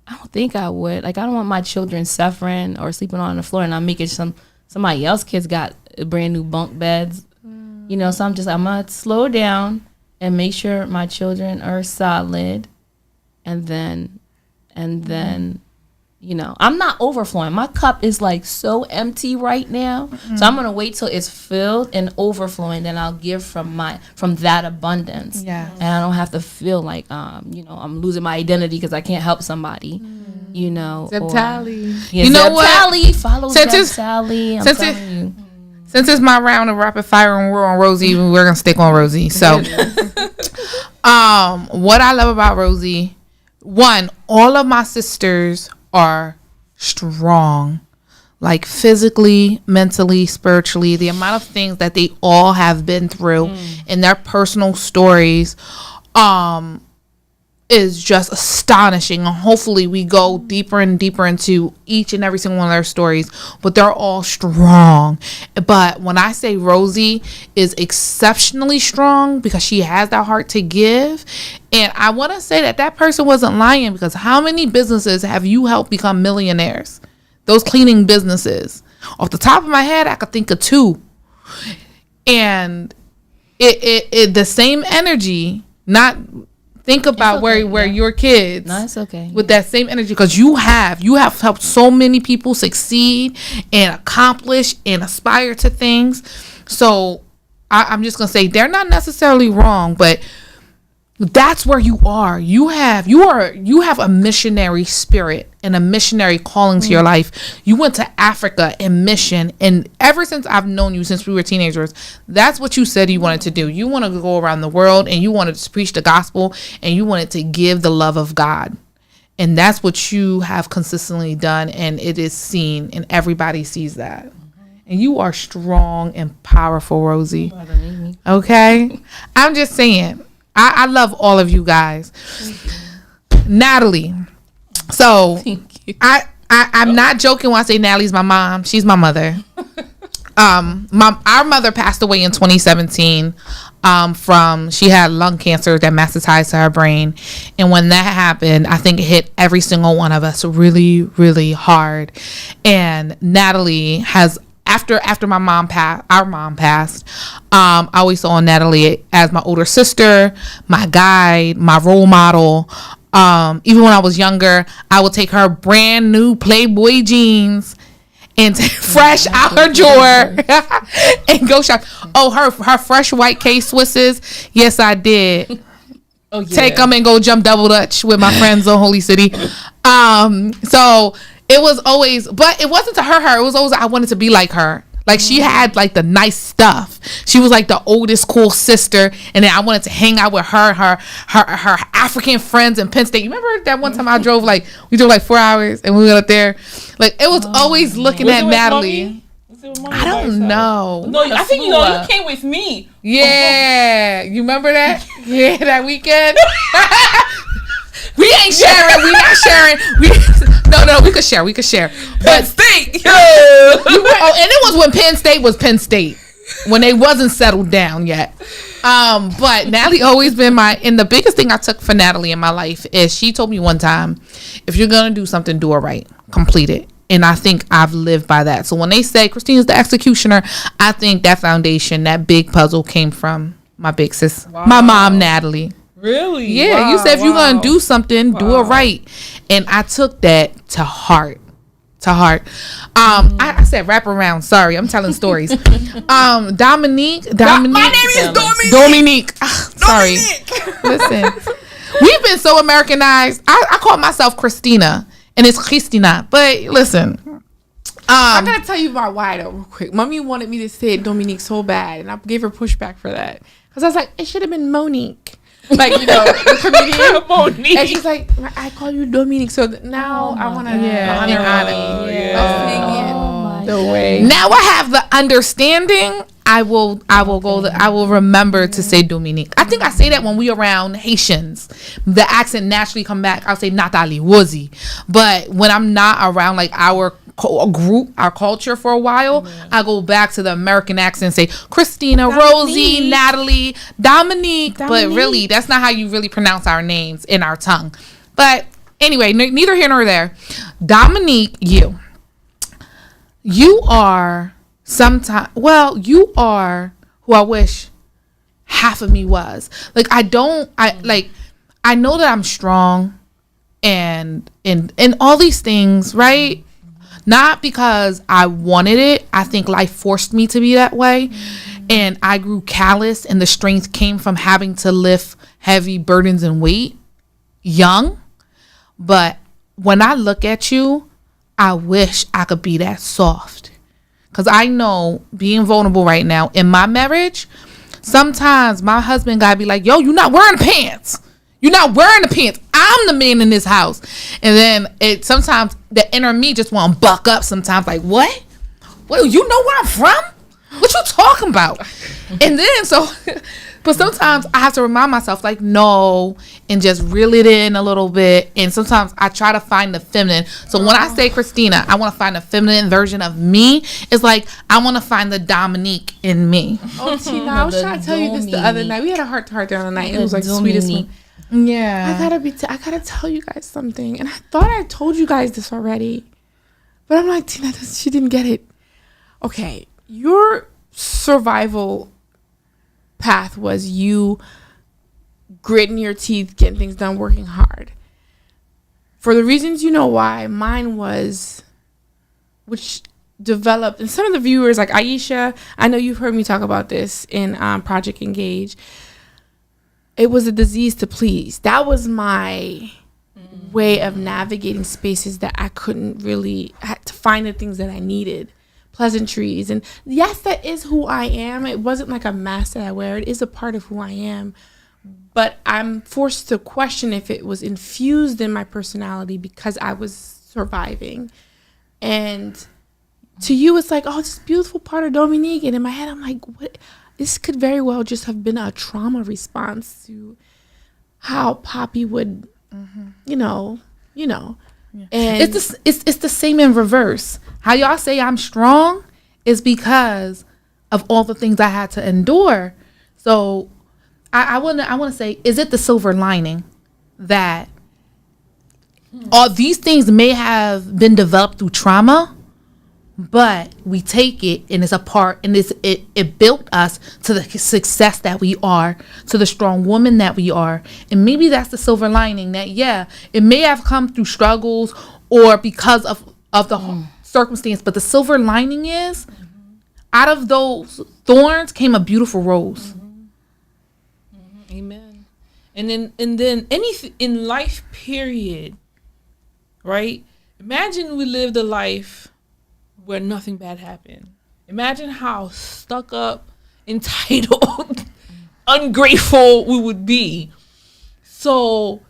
don't think I would. Like I don't want my children suffering or sleeping on the floor, and I'm making somebody else's kids got brand new bunk beds, you know. So I'm gonna slow down and make sure my children are solid, and then, you know, I'm not overflowing. My cup is like so empty right now, so I'm gonna wait till it's filled and overflowing. Then I'll give from that abundance. Yeah. And I don't have to feel like you know, I'm losing my identity because I can't help somebody. You know, Zeb Tally. Yeah, You know Zeb what? Tally, follow Since Zeb it's- Tally. I'm since telling you. Since it's my round of rapid fire and we're on Rosie, we're gonna stick on Rosie. So, what I love about Rosie, one, all of my sisters are strong, like physically, mentally, spiritually. The amount of things that they all have been through in their personal stories, is just astonishing. And hopefully we go deeper and deeper into each and every single one of their stories, but they're all strong. But when I say Rosie is exceptionally strong because she has that heart to give, and I want to say that person wasn't lying, because how many businesses have you helped become millionaires? Those cleaning businesses. Off the top of my head, I could think of 2. And it the same energy, not think about okay, where yeah. your kids No, it's okay. with that same energy, because you have helped so many people succeed and accomplish and aspire to things. So I'm just gonna say they're not necessarily wrong, but that's where you are. You have a missionary spirit and a missionary calling to your life. You went to Africa and mission, and ever since I've known you, since we were teenagers, that's what you said you wanted to do. You wanted to go around the world, and you wanted to preach the gospel, and you wanted to give the love of God. And that's what you have consistently done, and it is seen, and everybody sees that. And you are strong and powerful, Rosie. Okay? I'm just saying. I love all of you guys. Natalie. So I'm not joking when I say Natalie's my mom. She's my mother. Our mother passed away in 2017 from, she had lung cancer that metastasized to her brain. And when that happened, I think it hit every single one of us really, really hard. And Natalie has, after our mom passed, I always saw Natalie as my older sister, my guide, my role model. Even when I was younger, I would take her brand new Playboy jeans and fresh out her drawer and go shop. Oh, her fresh white K-Swisses. Yes, I did. Oh, yeah. Take them and go jump double dutch with my friends on Holy City. So it was always, but it wasn't to her. It was always, I wanted to be like her. Like, she had like the nice stuff. She was like the oldest cool sister, and then I wanted to hang out with her African friends in Penn State. You remember that one time we drove like 4 hours and we went up there? Like, it was always looking at Natalie. I don't know. No, I think you came with me. Yeah, you remember that? Yeah, that weekend. We ain't sharing. We not sharing. No, we could share. But State. and it was when Penn State was Penn State, when they wasn't settled down yet. But Natalie always been and the biggest thing I took for Natalie in my life is she told me one time, if you're gonna do something, do it right, complete it. And I think I've lived by that. So when they say Christina's the executioner, I think that foundation, that big puzzle came from my big sis, my mom, Natalie. Really? Yeah, Wow, you said if you're wow. gonna do something, do it right. And I took that to heart. I said wrap around. Sorry, I'm telling stories. Dominique. My name is Dominique. Sorry. Listen, we've been so Americanized. I call myself Christina, and it's Christina. But listen, I gotta tell you about why though, real quick. Mommy wanted me to say Dominique so bad, and I gave her pushback for that because I was like, it should have been Monique, like the comedian Monique. And she's like, I call you Dominique, so now I want to honor the way. Now I have the understanding. I will remember to say Dominique. I think I say that when we around Haitians, the accent naturally come back. I'll say Natalie, Woozy. But when I'm not around like our group, our culture for a while, I go back to the American accent and say Christina, Dominique. Rosie, Natalie, Dominique. But really, that's not how you really pronounce our names in our tongue. But anyway, neither here nor there. Dominique, you are you are who I wish half of me was. Like I know that I'm strong and all these things, right? Not because I wanted it. I think life forced me to be that way. And I grew callous, and the strength came from having to lift heavy burdens and weight young. But when I look at you, I wish I could be that soft. Because I know being vulnerable right now in my marriage, sometimes my husband gotta be like, yo, you're not wearing the pants. You're not wearing the pants. I'm the man in this house. And then sometimes the inner me just want to buck up sometimes. Like, what? Well, you know where I'm from? What you talking about? And then but sometimes I have to remind myself, like, no, and just reel it in a little bit. And sometimes I try to find the feminine. So when I say Christina, I want to find a feminine version of me. It's like I want to find the Dominique in me. Oh, Tina, I was trying to tell you this the other night. We had a heart-to-heart the other night. It was like the sweetest one. Yeah. I gotta tell you guys something. And I thought I told you guys this already. But I'm like, Tina, she didn't get it. Okay, your survival path was you gritting your teeth, getting things done, working hard. For the reasons you know why, mine was, which developed, and some of the viewers, like Aisha, I know you've heard me talk about this in Project Engage. It was a disease to please. That was my way of navigating spaces that I couldn't really, I had to find the things that I needed. Pleasantries. And yes, that is who I am. It wasn't like a mask that I wear. It is a part of who I am. But I'm forced to question if it was infused in my personality because I was surviving. And to you, it's like, oh, this beautiful part of Dominique. And in my head, I'm like, what? This could very well just have been a trauma response to how Poppy would, you know. Yeah. And it's the same in reverse. How y'all say I'm strong is because of all the things I had to endure. So I want to say, is it the silver lining that all these things may have been developed through trauma, but we take it and it's a part, and it built us to the success that we are, to the strong woman that we are. And maybe that's the silver lining, that it may have come through struggles or because of the circumstance, but the silver lining is out of those thorns came a beautiful rose. Amen. And then anything in life, period, right? Imagine we lived a life where nothing bad happened. Imagine how stuck up, entitled, ungrateful we would be. So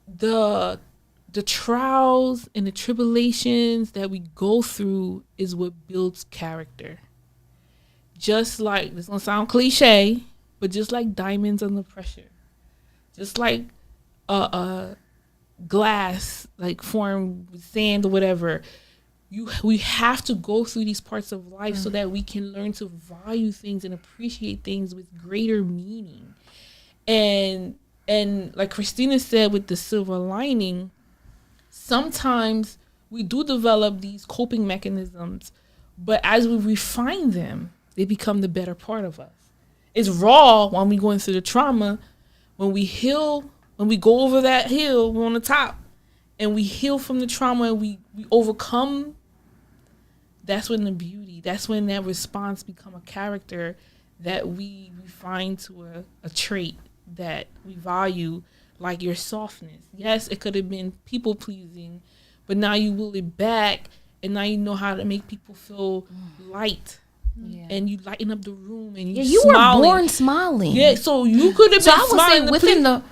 the trials and the tribulations that we go through is what builds character. Just like, this gonna sound cliche, but just like diamonds under pressure, just like a glass like formed with sand or whatever, we have to go through these parts of life so that we can learn to value things and appreciate things with greater meaning. And like Christina said, with the silver lining, sometimes we do develop these coping mechanisms, but as we refine them, they become the better part of us. It's raw when we going through the trauma. When we heal, when we go over that hill, we're on the top, and we heal from the trauma and we overcome. That's when the beauty, that's when that response become a character that we refine to a trait that we value, like your softness. Yes, it could have been people pleasing, but now you will it back and now you know how to make people feel light. Yeah. And you lighten up the room, and You smiling. were born smiling. Yeah, so you could have So been I would smiling. say within the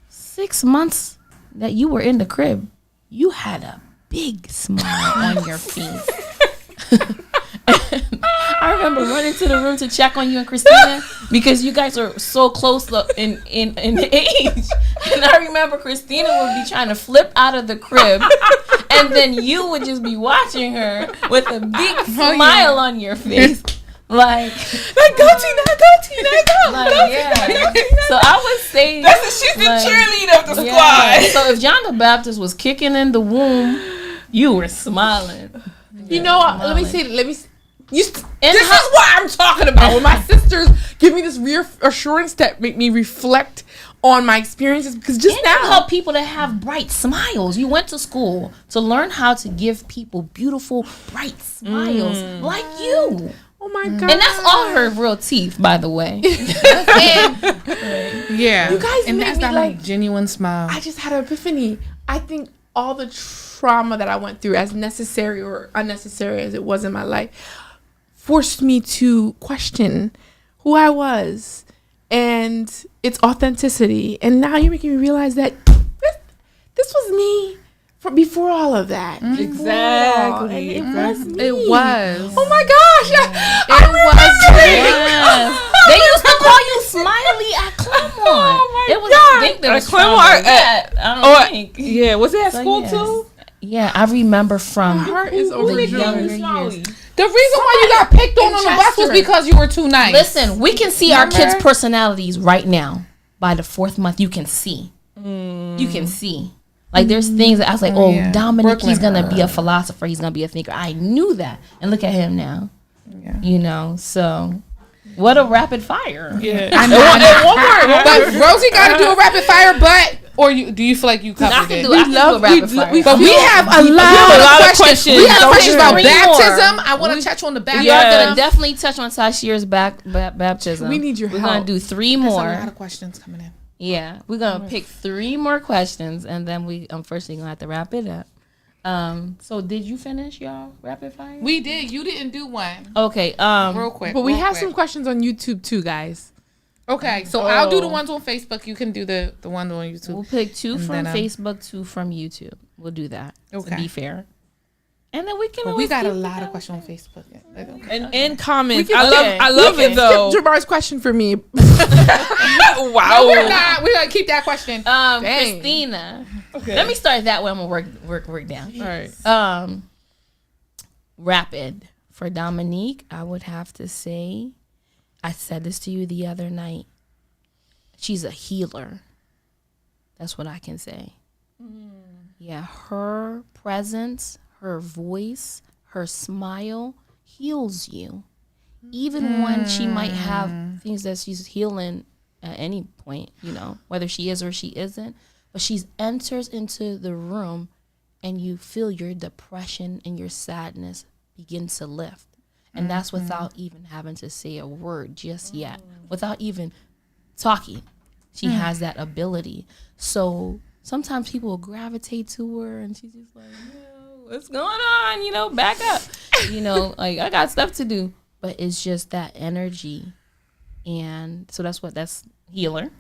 6 months that you were in the crib, you had a big smile on your face. I remember running to the room to check on you and Christina because you guys are so close in age. And I remember Christina would be trying to flip out of the crib, and then you would just be watching her with a big smile on your face. Like, yeah. So I would say She's the cheerleader of the squad. So if John the Baptist was kicking in the womb, you were smiling. You know, let me say. This is how- what I'm talking about. When my sisters give me this reassurance that make me reflect on my experiences, because just And now you help people to have bright smiles. You went to school to learn how to give people beautiful, bright smiles like you. oh my god, And that's all her real teeth, by the way. Yeah. You guys and made that's me that like- genuine smile. I just had an epiphany. I think all the trauma that I went through, as necessary or unnecessary as it was in my life, forced me to question who I was and its authenticity. And now you're making me realize that this was me from before all of that. Exactly. It was me. It was. Oh my gosh. They used to call you Smiley at Claremont. Oh my it was God. I think there At was Claremont, trauma with that. I don't think. Yeah, was it at So, school yes. too? Yeah, I remember from heart is the overjoyed. younger years. The reason why you got picked on the bus was because you were too nice. Listen, we can see our Remember? kids' personalities right now. By the 4th month, you can see. You can see. Like, there's things that I was like, yeah. Dominic, he's Brooklyn. going to be a philosopher. He's going to be a thinker. I knew that. And look at him now. Yeah. You know, so what a rapid fire. Yeah. I know. But Rosie got to do a rapid fire, or do you feel like you I covered can it? do a rapid fire. But we have a lot of questions. We have So questions about three more. baptism. I want to touch on the We are baptism. going to definitely touch on Sashir's baptism. We need your We're help. going to do 3 There's a more. lot of questions coming in. Yeah, we're going to pick 3 more questions, and then we unfortunately going to have to wrap it up. So did you finish y'all rapid fire? We did. You didn't do one. Okay. Real quick. But we real have quick. some questions on YouTube too, guys. Okay, so I'll do the ones on Facebook. You can do the ones on YouTube. We'll pick 2 And from then, Facebook, 2 from YouTube. We'll do that. Okay. To be fair. And then we can. But we always got a keep lot it of questions on Facebook. Like, okay. And comments. We can- I love it though. Jamar's question for me. Wow. We're not. We're gonna keep that question. Dang. Christina. Okay. Let me start that way. I'm gonna work down. All right. Rapid for Dominique. I would have to say, I said this to you the other night. She's a healer. That's what I can say. Yeah, her presence, her voice, her smile heals you. Even when she might have things that she's healing at any point, you know, whether she is or she isn't, but she enters into the room and you feel your depression and your sadness begin to lift. And that's without even having to say a word just yet, without even talking. She has that ability. So sometimes people will gravitate to her and she's just like, what's going on? You know, back up. You know, like, I got stuff to do. But it's just that energy. And so that's healer.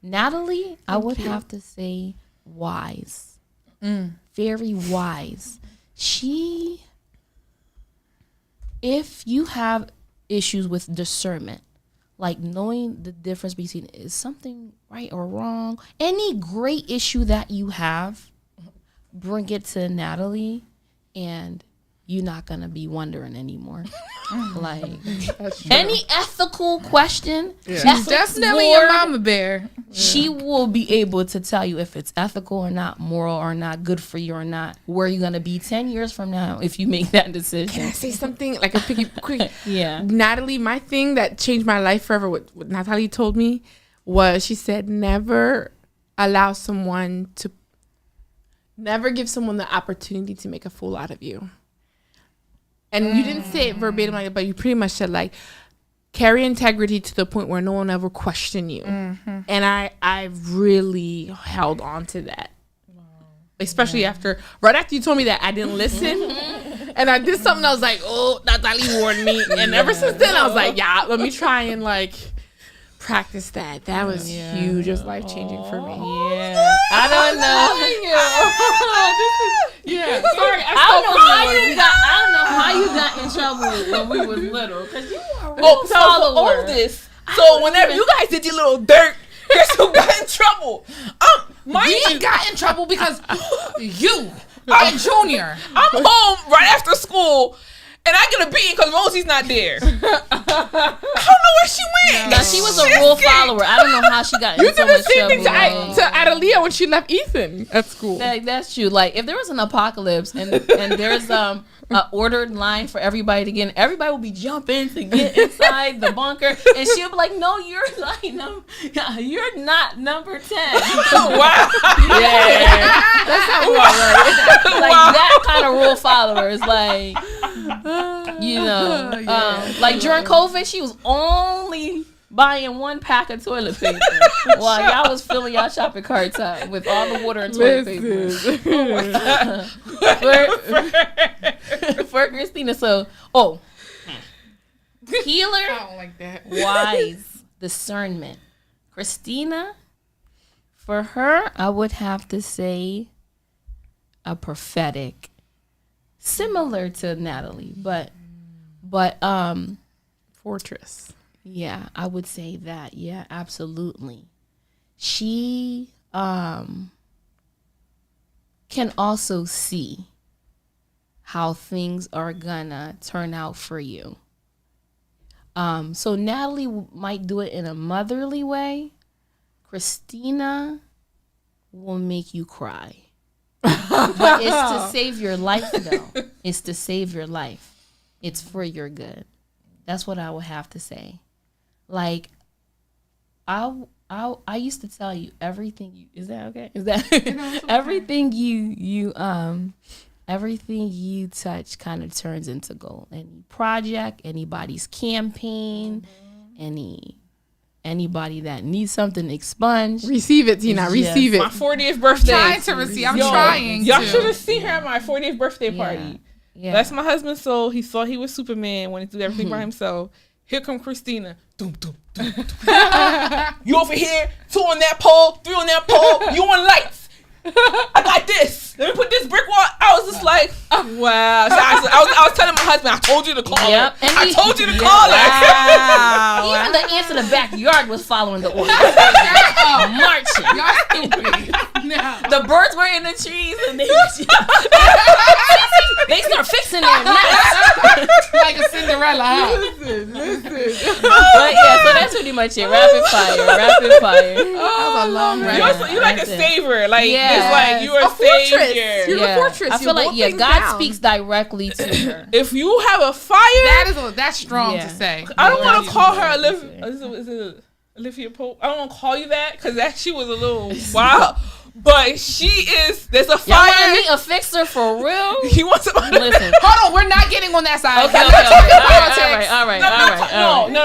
Natalie, I would have to say wise. Very wise. If you have issues with discernment, like knowing the difference between is something right or wrong, any great issue that you have, bring it to Natalie and you're not going to be wondering anymore. Like, any ethical question, She's ethics definitely board, a mama bear. she will be able to tell you if it's ethical or not, moral or not, good for you or not, where you're going to be 10 years from now if you make that Can I decision. say something like a quick? Yeah. Natalie, my thing that changed my life forever, what Natalie told me was, she said, never give someone the opportunity to make a fool out of you. And you didn't say it verbatim like that, but you pretty much said, like, carry integrity to the point where no one ever question you. And I really held on to that. Especially right after you told me that, I didn't listen. and I did something. I was like, oh, Natalie warned me. And ever since then, I was like, yeah, let me try and like practice that. That was huge. It was life changing for me. Yeah, I don't know. Yeah, sorry. I don't know how you got in trouble when we was little, because you were a real follower. All of this. So whenever you guys did your little dirt, guess who got in trouble? We got in trouble because you are a junior. I'm home right after school, and I get a beating because Rosie's not there. I don't know where she went. Now, she was a rule follower. I don't know how she got in so much trouble. You did the same thing to Adelia when she left Ethan at school. That's true. Like, if there was an apocalypse and there's an ordered line for everybody to get in, everybody will be jumping to get inside the bunker, and she'll be like, "No, you're like you're not number 10." Wow. Yeah, that sounds about right. Like that kind of rule follower is like, like during COVID, she was only buying one pack of toilet paper while y'all was filling y'all shopping carts up with all the water and toilet paper. For Christina, so healer, I don't like that. wise, discernment. Christina, for her, I would have to say a prophetic, similar to Natalie, but Fortress. yeah, I would say that. Yeah, absolutely. She can also see how things are gonna turn out for you. So Natalie might do it in a motherly way. Christina will make you cry. But it's to save your life, though. It's to save your life. It's for your good. That's what I would have to say. Like, I used to tell you everything you, is that okay? Is that everything everything you touch kind of turns into gold. Any project, anybody's campaign, anybody that needs something expunged. Receive it, Tina. Receive it. My 40th birthday. Trying to receive. I'm trying. Y'all to. should have seen her at my 40th birthday party. Yeah. That's my husband's soul. He thought he was Superman, wanted to do everything by himself. Here come Christina. Doom, doom, doom, doom. You over here, 2 on that pole, 3 on that pole. You on lights. I got this. Let me put this brick wall. I was just like, wow. So I was telling my husband, I told you to call her. And I told you to call her. Wow. Even the ants in the backyard was following the order. Marching. Y'all stupid. No. The birds were in the trees and they start fixing their nests. Like a Cinderella house. Listen. But yeah, so that's pretty much it. Rapid fire. That was a long ride. You're like a saver. Like, Yeah. it's like you're a savior. You're a fortress. I You feel like hold things God down. speaks directly to her. If you have a fire, That's strong Yeah. to say. I don't want to call her Olivia. Is it Olivia Pope? I don't want to call you that because that she was a little wild. But she is. There's a Y'all fire. want me a fixer for real? He wants somebody. Listen. Hold on, we're not getting on that side. Okay. We're not talking politics. All right. No, No,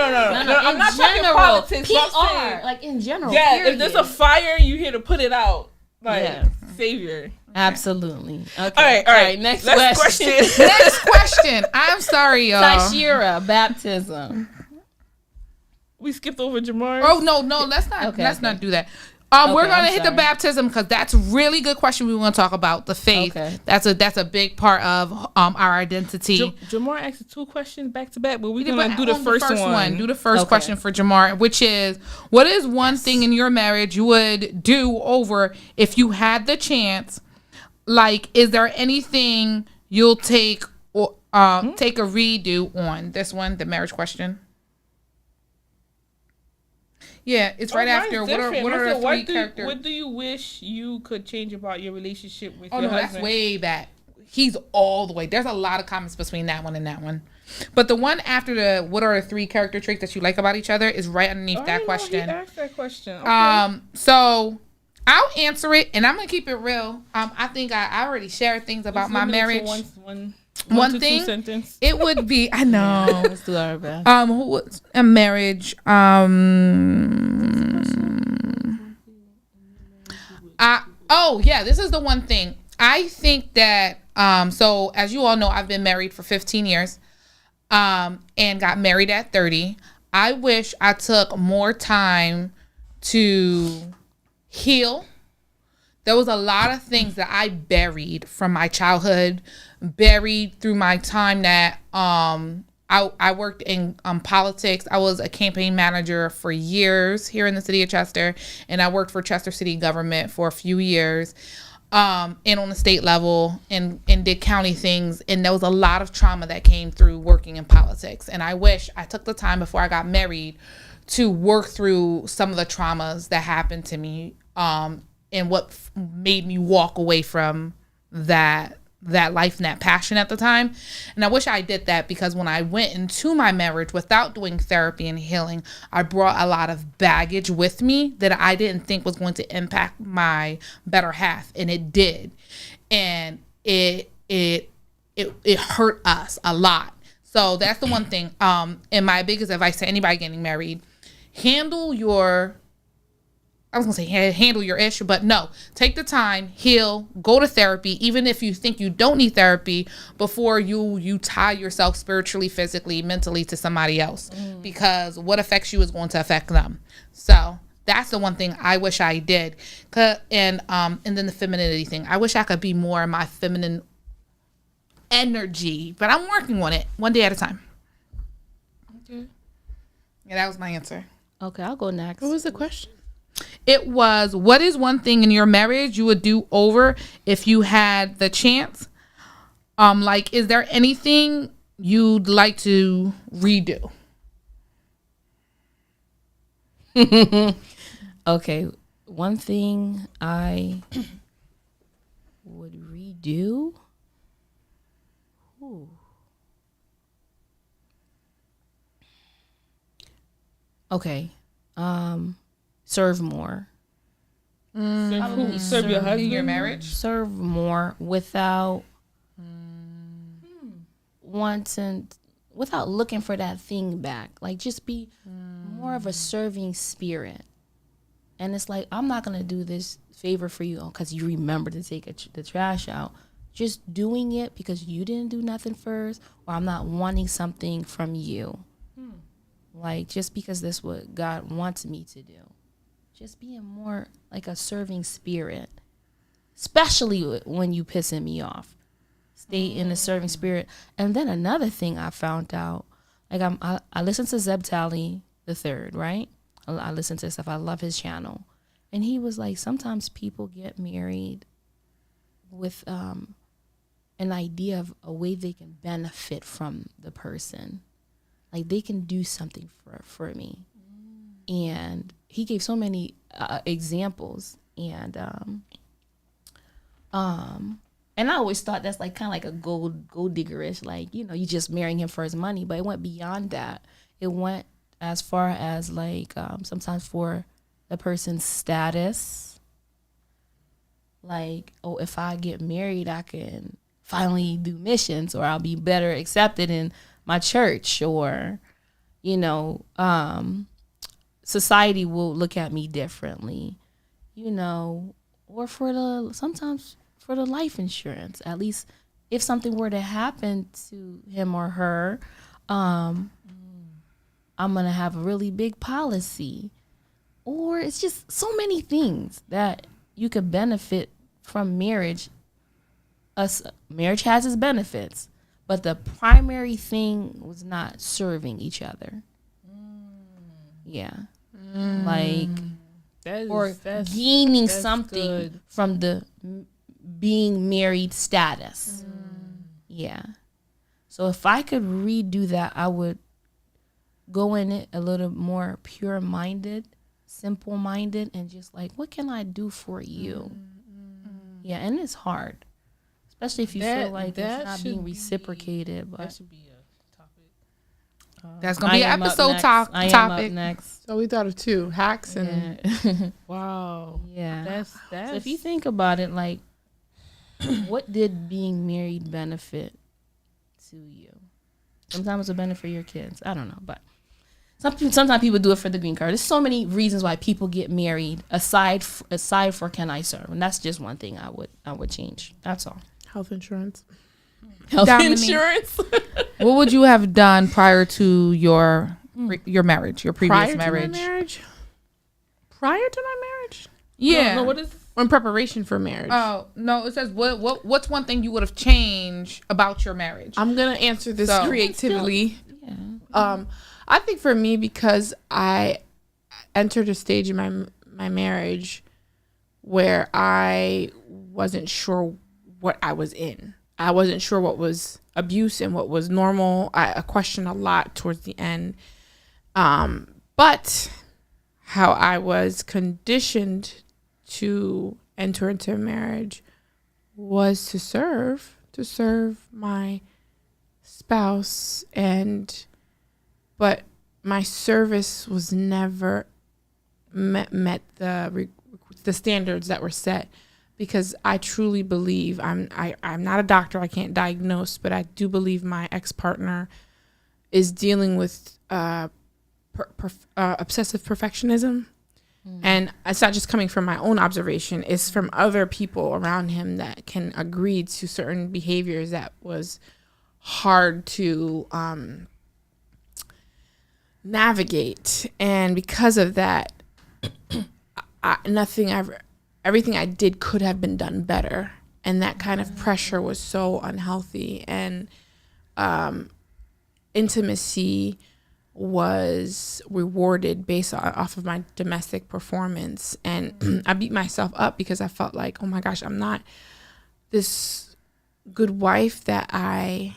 I'm not talking politics. but I'm saying- PR, like in general. Yeah, period. if there's a fire, you here to put it out. Like, Yeah. savior. Absolutely. Okay. All right. Next Let's question. Next question. I'm sorry, y'all. Tashira, baptism. We skipped over Jamar. Oh no, let's not. Okay, let's okay. not do that. We're Okay, gonna I'm hit the sorry. baptism because that's a really good question. We want to talk about the faith. Okay. That's a big part of our identity. Jamar asked 2 questions back to back, but we're But gonna do the on first one. Do the first Okay. question for Jamar, which is, what is one thing in your marriage you would do over if you had the chance? Like, is there anything you'll take or take a redo on this one, the marriage question? Yeah, it's right after. What are the 3 characters? What do you wish you could change about your relationship with Oh your no, husband? that's way back. He's all the way. There's a lot of comments between that one and that one. But the one after the what are the 3 character traits that you like about each other is right underneath that question. He asked that question. Okay. So I'll answer it, and I'm gonna keep it real. I think I already shared things about my marriage. One to thing, 2 sentence. it would be I know. Let's do our best. A marriage. This is the one thing. I think that so as you all know, I've been married for 15 years and got married at 30. I wish I took more time to heal. There was a lot of things that I buried from my childhood, buried through my time that I worked in politics. I was a campaign manager for years here in the city of Chester, and I worked for Chester city government for a few years, and on the state level, and did county things. And there was a lot of trauma that came through working in politics. And I wish I took the time before I got married to work through some of the traumas that happened to me, and what made me walk away from that life and that passion at the time. And I wish I did that, because when I went into my marriage without doing therapy and healing, I brought a lot of baggage with me that I didn't think was going to impact my better half, and it did. And it hurt us a lot. So that's the one thing. And my biggest advice to anybody getting married: handle your issue, but no, take the time, heal, go to therapy, even if you think you don't need therapy, before you tie yourself spiritually, physically, mentally to somebody else, because what affects you is going to affect them. So that's the one thing I wish I did. And then the femininity thing, I wish I could be more in my feminine energy, but I'm working on it one day at a time. Okay. Yeah, that was my answer. Okay, I'll go next. What was the question? It was, what is one thing in your marriage you would do over if you had the chance? Like, is there anything you'd like to redo? Okay, one thing I would redo. Ooh. Okay. Serve more. Serve your husband in your marriage? Serve more without without looking for that thing back. Like, just be more of a serving spirit. And it's like, I'm not gonna do this favor for you because you remember to take the trash out. Just doing it because you didn't do nothing first, or I'm not wanting something from you. Like, just because this is what God wants me to do. Just being more like a serving spirit, especially when you pissing me off. Stay in the serving spirit. And then another thing I found out, like I listen to Zeb Talley the third, right? I listen to stuff. I love his channel, and he was like, sometimes people get married with an idea of a way they can benefit from the person, like they can do something for me, and he gave so many examples, and I always thought that's like kind of like a gold diggerish, like, you know, you just marrying him for his money. But it went beyond that. It went as far as like sometimes for the person's status, like, oh, if I get married, I can finally do missions, or I'll be better accepted in my church, or, you know, society will look at me differently, you know, or sometimes for the life insurance. At least if something were to happen to him or her, I'm going to have a really big policy. Or it's just so many things that you could benefit from marriage. Marriage has its benefits, but the primary thing was not serving each other. Yeah. Like, gaining something good from the being married status. Yeah. So if I could redo that, I would go in it a little more pure-minded, simple-minded, and just like, what can I do for you? Yeah, and it's hard, especially if you feel like it's not being reciprocated. But that should be a topic. That's gonna be an episode topic. I am up next. So we thought of two hacks and Wow. Yeah. That's So if you think about it, like, what did being married benefit to you? Sometimes it's a benefit for your kids. I don't know, but Sometimes people do it for the green card. There's so many reasons why people get married aside for can I serve, and that's just one thing I would change. That's all. Health insurance. Health Dominique. insurance. What would you have done prior to your marriage, your previous marriage? Prior to my marriage? Yeah. No, what is Or in preparation for marriage? Oh no! It says what's one thing you would have changed about your marriage? I'm gonna answer this So- creatively. Yeah. I think for me, because I entered a stage in my marriage where I wasn't sure what I was in. I wasn't sure what was abuse and what was normal. I questioned a lot towards the end. But how I was conditioned to enter into a marriage was to serve my spouse, but my service was never met the standards that were set, because I truly believe I'm not a doctor, I can't diagnose, but I do believe my ex-partner is dealing with obsessive perfectionism. And it's not just coming from my own observation, it's from other people around him that can agree to certain behaviors that was hard to navigate. And because of that, everything I did could have been done better. And that kind of pressure was so unhealthy. And intimacy was rewarded based off of my domestic performance, and I beat myself up because I felt like, oh my gosh, I'm not this good wife that I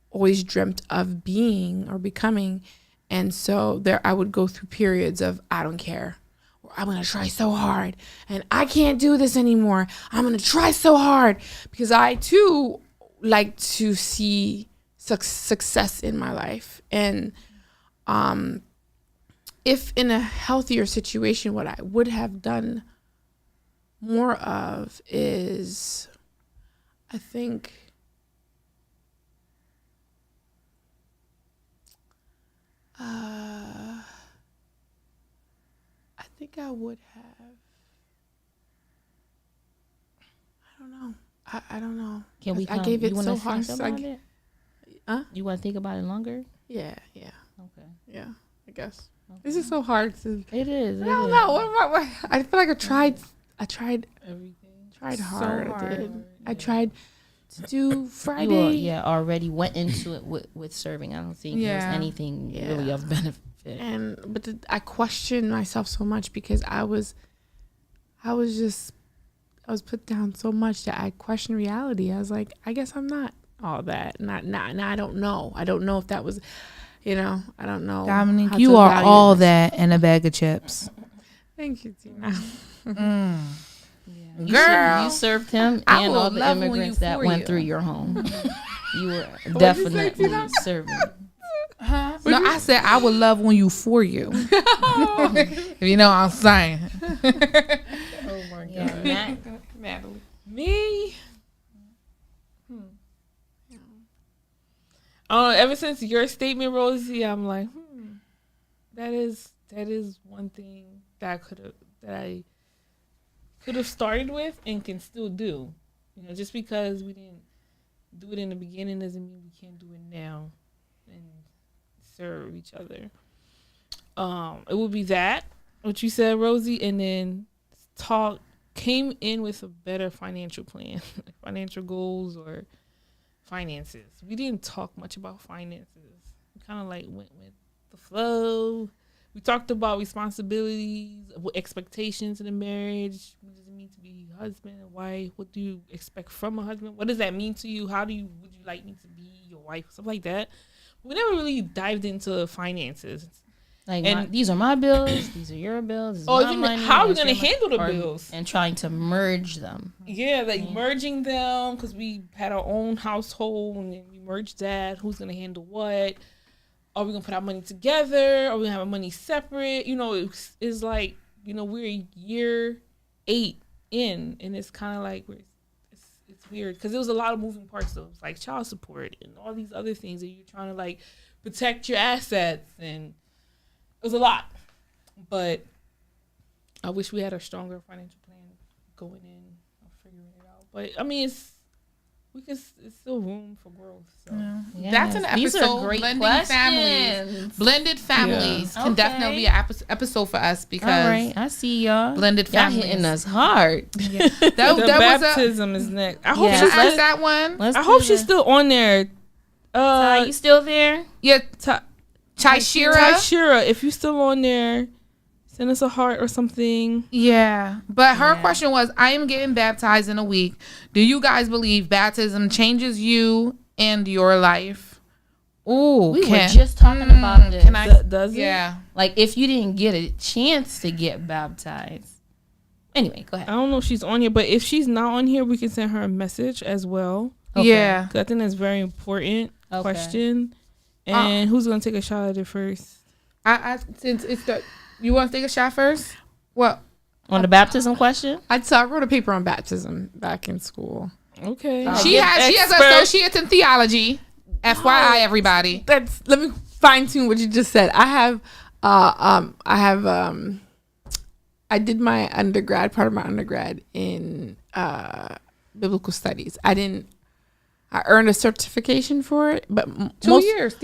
always dreamt of being or becoming. And so I would go through periods of I don't care, or I'm gonna try so hard and I can't do this anymore, I'm gonna try so hard, because I too like to see success in my life. And if in a healthier situation, what I would have done more of is, I think, I would have, I don't know. I don't know. Can we? I gave it you wanna so hard. think about it? You want to think about it longer? Yeah. Okay. Yeah, I guess. This is so hard to. It is. I don't know. What? I feel like I tried everything? hard. So I did. hard. I tried to do Friday. You already went into it with serving. I don't think there's anything really of benefit. But I questioned myself so much because I was put down so much that I questioned reality. I was like, I guess I'm not all that. Not. I don't know. I don't know if that was, I don't know. Dominique, how you to are evaluate all myself. that in a bag of chips. Thank you, Tina. Girl, you served him I and will all the love when immigrants you that for went you. through your home. You were you say, definitely Tina? serving. No, I said I would love when you for you. If you know what I'm saying. Oh my Yeah, Natalie. Me? Ever since your statement, Rosie, I'm like, that is one thing that I could have started with and can still do. Just because we didn't do it in the beginning doesn't mean we can't do it now and serve each other. It would be that, what you said, Rosie, and then came in with a better financial plan, like financial goals or finances. We didn't talk much about finances. We kind of like went with the flow. We talked about responsibilities, expectations in a marriage. What does it mean to be husband and wife? What do you expect from a husband? What does that mean to you? Would you like me to be your wife? Stuff like that. We never really dived into finances. Like, these are my bills. These are your bills. This is my money, how are we that's going to your handle the money, bills? and trying to merge them. Yeah, like merging them, because we had our own household and then we merged that. Who's going to handle what? Are we going to put our money together? Are we going to have our money separate? It's like, we're year 8 in, and it's kind of like it's weird because there was a lot of moving parts though. It's like child support and all these other things that you're trying to like protect your assets and was a lot, but I wish we had a stronger financial plan going in or figuring it out. But I mean, it's still room for growth. So. Yes. That's an These are episode. great Blending questions. families. Blended families can Okay. definitely be an episode for us because All right, I see y'all. blended Y'all families. hitting us hard. That The was a. baptism is next. I hope Yeah. Can she's. I ask that one? Let's I do hope she's the- still on there. Ty, you still there? Yeah, Ty Chaishira. Shira, if you still on there, send us a heart or something. Yeah, but her question was, I am getting baptized in a week. Do you guys believe baptism changes you and your life? Ooh, We were just talking about this. Can I? Does it? Yeah. Like, if you didn't get a chance to get baptized. Anyway, go I ahead. don't know if she's on here, but if she's not on here, we can send her a message as well. Okay. Yeah. 'Cause I think that's very important question. And who's gonna take a shot at it first? I since it's the, you want to take a shot first? Well, On the baptism question? I wrote a paper on baptism back in school. Okay. she has associates in theology. FYI, everybody. Let me fine tune what you just said. I did my undergrad, part of my undergrad in biblical studies. I earned a certification for it, but 2 years.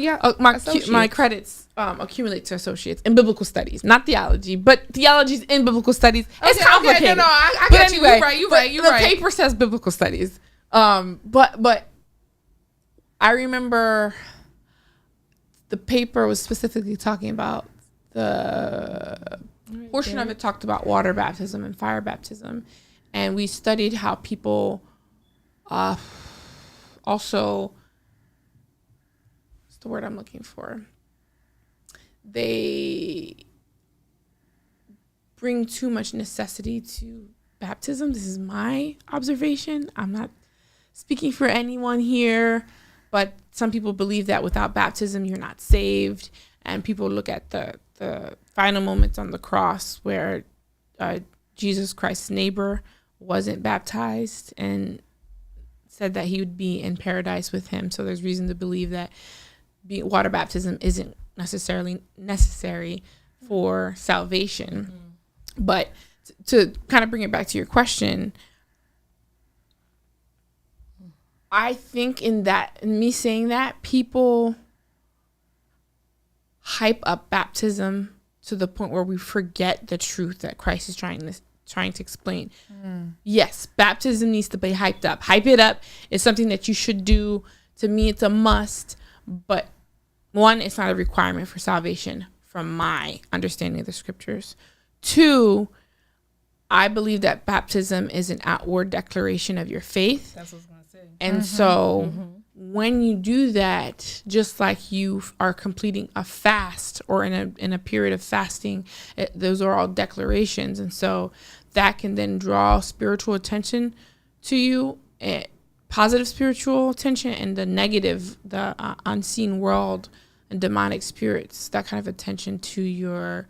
My credits accumulate to associates in biblical studies, not theology, but theology's in biblical studies. It's complicated. No, I But get you. You're right. The paper says biblical studies. But I remember the paper was specifically talking about the portion of it talked about water baptism and fire baptism, and we studied how people also, what's the word I'm looking for? They bring too much necessity to baptism. This is my observation. I'm not speaking for anyone here, but some people believe that without baptism, you're not saved. And people look at the final moments on the cross where Jesus Christ's neighbor wasn't baptized and said that he would be in paradise with him. So there's reason to believe that water baptism isn't necessarily necessary for salvation. But to kind of bring it back to your question, I think in me saying that, people hype up baptism to the point where we forget the truth that Christ is trying to explain. Yes, baptism needs to be hyped up. Hype it up. It's something that you should do. To me, it's a must. But one, it's not a requirement for salvation from my understanding of the scriptures. Two, I believe that baptism is an outward declaration of your faith. That's what I was gonna say. And so when you do that, just like you are completing a fast or in a period of fasting, those are all declarations. And so that can then draw spiritual attention to you, positive spiritual attention, and the negative, the unseen world and demonic spirits, that kind of attention to your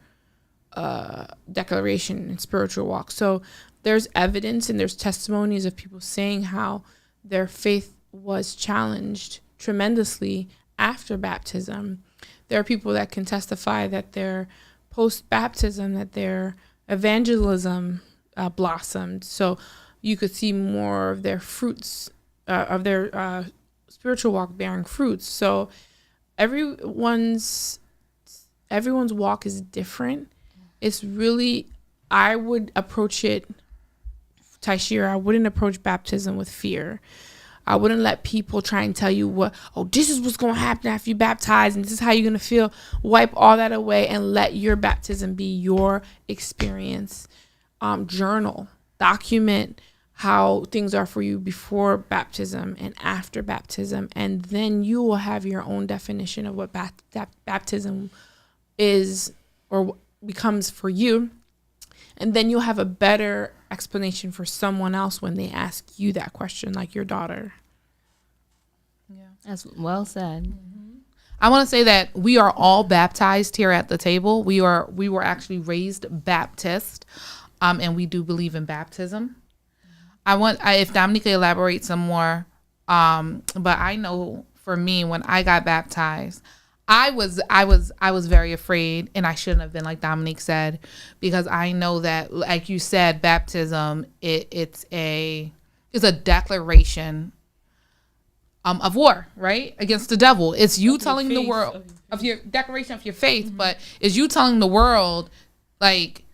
declaration and spiritual walk. So there's evidence and there's testimonies of people saying how their faith was challenged tremendously after baptism. There are people that can testify that their post-baptism, that their evangelism blossomed. So you could see more of their fruits, of their spiritual walk bearing fruits. So everyone's walk is different. It's really, I would approach it, Taishira, I wouldn't approach baptism with fear. I wouldn't let people try and tell you this is what's going to happen after you baptize and this is how you're going to feel. Wipe all that away and let your baptism be your experience. Journal, document how things are for you before baptism and after baptism. And then you will have your own definition of what baptism is or becomes for you. And then you'll have a better explanation for someone else when they ask you that question, like your daughter. Yeah, that's well said. I want to say that we are all baptized here at the table. We were actually raised Baptist, and we do believe in baptism. If Dominique could elaborate some more, but I know for me, when I got baptized, I was very afraid, and I shouldn't have been, like Dominique said, because I know that, like you said, baptism it's a declaration of war, right, against the devil. It's you telling the world of your declaration of your faith, but it's you telling the world, like,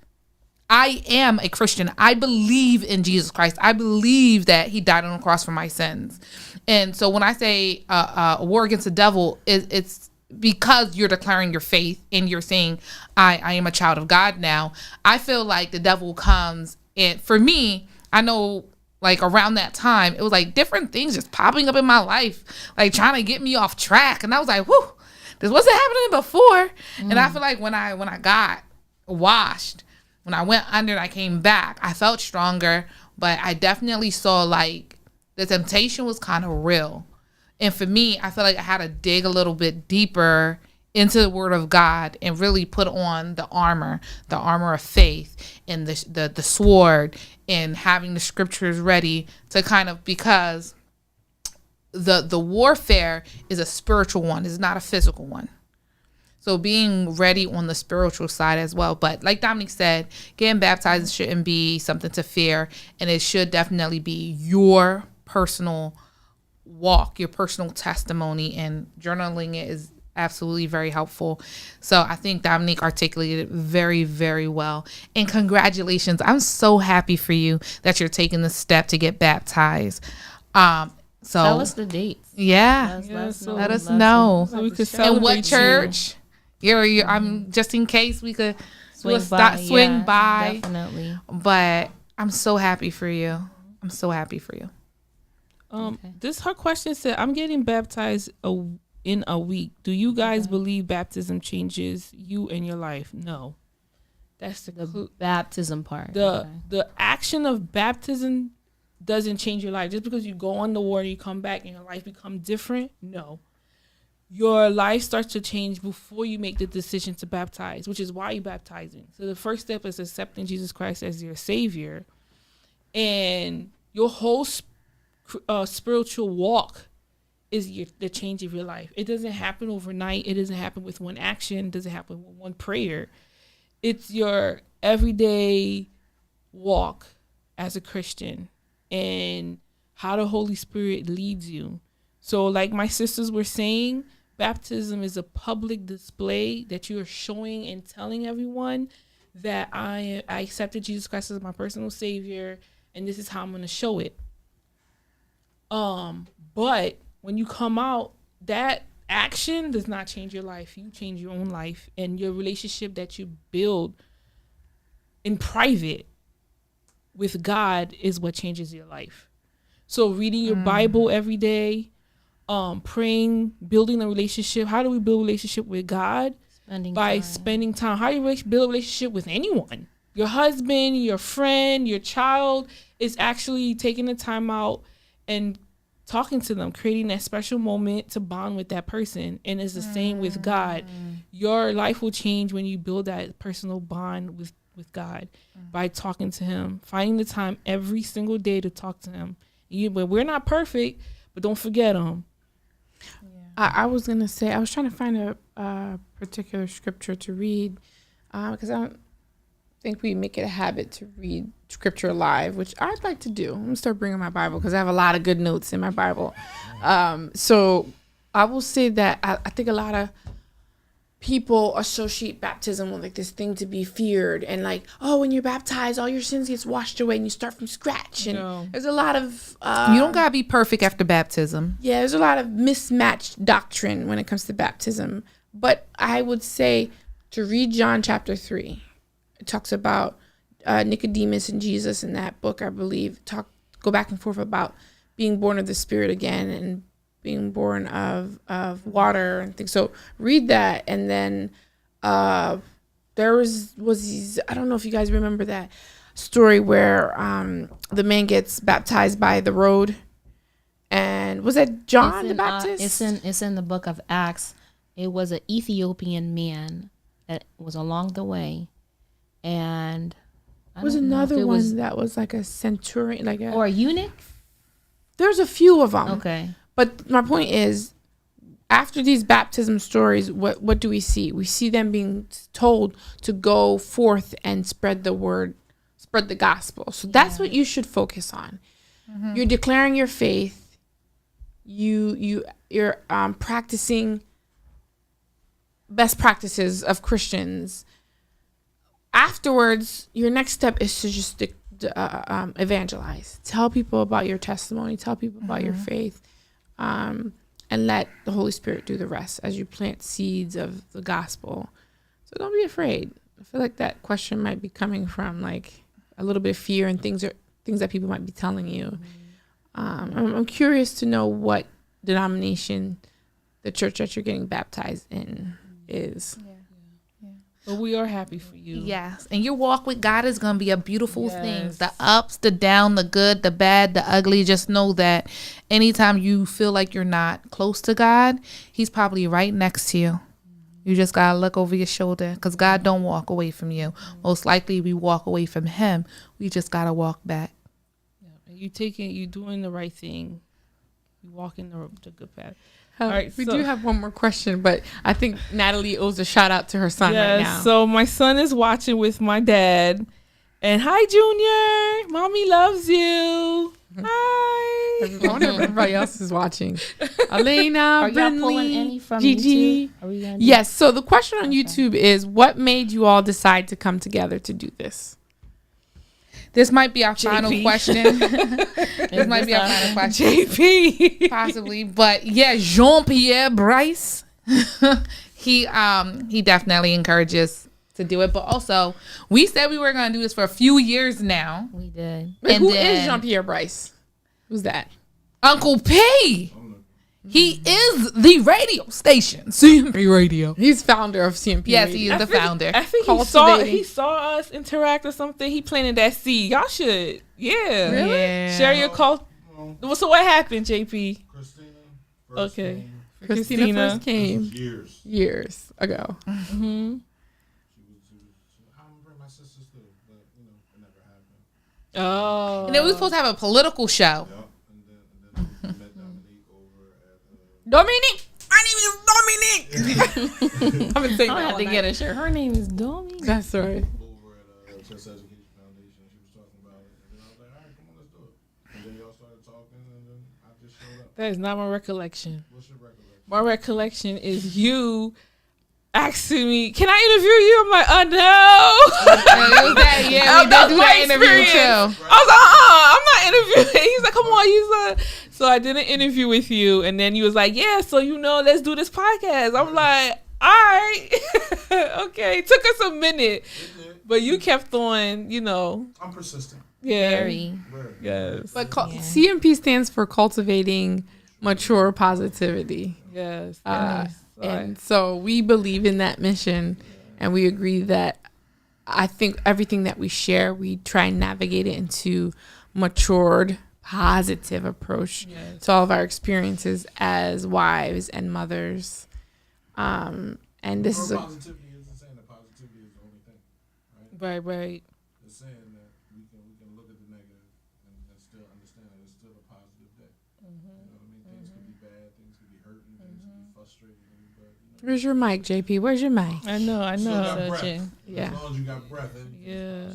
I am a Christian. I believe in Jesus Christ. I believe that he died on the cross for my sins. And so when I say a war against the devil, it's because you're declaring your faith and you're saying, I am a child of God now. I feel like the devil comes, and for me, I know, like, around that time, it was like different things just popping up in my life, like trying to get me off track. And I was like, whew, this wasn't happening before. And I feel like when I got washed, when I went under and I came back, I felt stronger, but I definitely saw, like, the temptation was kind of real. And for me, I feel like I had to dig a little bit deeper into the Word of God and really put on the armor of faith, and the sword, and having the scriptures ready to kind of, because the warfare is a spiritual one, it's not a physical one. So being ready on the spiritual side as well. But like Dominique said, getting baptized shouldn't be something to fear, and it should definitely be your personal walk, your personal testimony, and journaling it is absolutely very helpful. So I think Dominique articulated it very, very well. And congratulations. I'm so happy for you that you're taking the step to get baptized. So tell us the dates. Yeah. Let us know. So we could And celebrate what you. church? I'm just in case we could swing by. Definitely. But I'm so happy for you. I'm so happy for you. This her question said, I'm getting baptized in a week. Do you guys believe baptism changes you and your life? No. That's The baptism part. the action of baptism doesn't change your life. Just because you go on the water, you come back and your life becomes different. No. Your life starts to change before you make the decision to baptize, which is why you're baptizing. So the first step is accepting Jesus Christ as your Savior. And your whole spiritual walk is the change of your life. It doesn't happen overnight. It doesn't happen with one action. It doesn't happen with one prayer. It's your everyday walk as a Christian and how the Holy Spirit leads you. So like my sisters were saying, baptism is a public display that you are showing and telling everyone that I accepted Jesus Christ as my personal Savior, and this is how I'm going to show it. But when you come out, that action does not change your life. You change your own life, and your relationship that you build in private with God is what changes your life. So reading your Bible every day, praying, building a relationship. How do we build a relationship with God? Spending time. How do you build a relationship with anyone? Your husband, your friend, your child, is actually taking the time out and talking to them, creating that special moment to bond with that person. And it's the same with God. Your life will change when you build that personal bond with God by talking to him, finding the time every single day to talk to him. But we're not perfect, but don't forget him. I was going to say, I was trying to find a particular scripture to read because I don't think we make it a habit to read scripture live, which I'd like to do. I'm going to start bringing my Bible because I have a lot of good notes in my Bible. So I will say that I think a lot of people associate baptism with like this thing to be feared, and like, oh, when you're baptized, all your sins gets washed away and you start from scratch. And there's a lot of you don't gotta be perfect after baptism. Yeah, there's a lot of mismatched doctrine when it comes to baptism. But I would say to read John chapter 3. It talks about Nicodemus and Jesus in that book, I believe. Go back and forth about being born of the Spirit again and being born of water and things. So read that. And then there was these, I don't know if you guys remember that story where the man gets baptized by the road. And was that John the Baptist? It's in the book of Acts. It was an Ethiopian man that was along the way. And was another one that was like a centurion, or a eunuch. There's a few of them. Okay. But my point is, after these baptism stories, what do we see? We see them being told to go forth and spread the word, spread the gospel. So that's what you should focus on. You're declaring your faith. You're practicing best practices of Christians. Afterwards, your next step is to just evangelize. Tell people about your testimony. Tell people about your faith. And let the Holy Spirit do the rest as you plant seeds of the gospel. So don't be afraid. I feel like that question might be coming from like a little bit of fear and things that people might be telling you. I'm curious to know what denomination the church that you're getting baptized in is. But we are happy for you. Yes. And your walk with God is going to be a beautiful thing. The ups, the down, the good, the bad, the ugly. Just know that anytime you feel like you're not close to God, he's probably right next to you. You just got to look over your shoulder because God don't walk away from you. Most likely we walk away from him. We just got to walk back. You doing the right thing. You walking the good path. All right, we do have one more question, but I think Natalie owes a shout out to her son right now. So my son is watching with my dad. And hi, Junior. Mommy loves you. Hi. I wonder if everybody else is watching. Elena, Are y'all pulling Brinley, any from Gigi. YouTube? Are we gonna do- Yes. So the question on YouTube is, what made you all decide to come together to do this? This might be our final JP. question. This might be our final question. JP. Possibly. But yeah, Jean-Pierre Bryce. he definitely encourages to do it. But also, we said we were going to do this for a few years now. We did. And who is Jean-Pierre Bryce? Who's that? Uncle P. He is the radio station, CMP Radio. He's founder of CMP. Yes, Radio. he is the founder. I think he saw us interact or something. He planted that seed. Y'all should. Yeah. Really? Yeah. Share your cult. So what happened, JP? Christina. Okay. Christina first came Years. years ago. Mm-hmm. I remember my sisters too, but it never happened. Oh. And then we were supposed to have a political show. Yep. And then we met Dominique over at. Dominique. My name is Dominique. I've been saying I that have all to night. get a shirt. Her name is Domi. That's right. Over at Chess Education Foundation. She was talking about it, and then I was like, all right, come on, let's do it. And then y'all started talking, and then I just showed up. That is not my recollection. What's your recollection? My recollection is you asking me, "Can I interview you?" I'm like, "Oh no." We did do that interview too. I was like, I'm not interviewing. He's like, come on, So I did an interview with you, and then you was like, yeah, so let's do this podcast. I'm like, all right, okay. It took us a minute, but you kept on, I'm persistent. yeah, Very. yes, But CMP stands for cultivating mature positivity. yes, And so we believe in that mission, and we agree that I think everything that we share, we try and navigate it into matured, positive approach to all of our experiences as wives and mothers. And this is Positivity isn't saying that positivity is the only thing, right. It's saying that we can look at the negative and still understand that it's still a positive day. You know what I mean? Things could be bad, things could be hurting, things could be frustrating, but Where's your mic, JP? Where's your mic? I know. still got breath. Searching. Yeah. As long as you got breath, Yeah.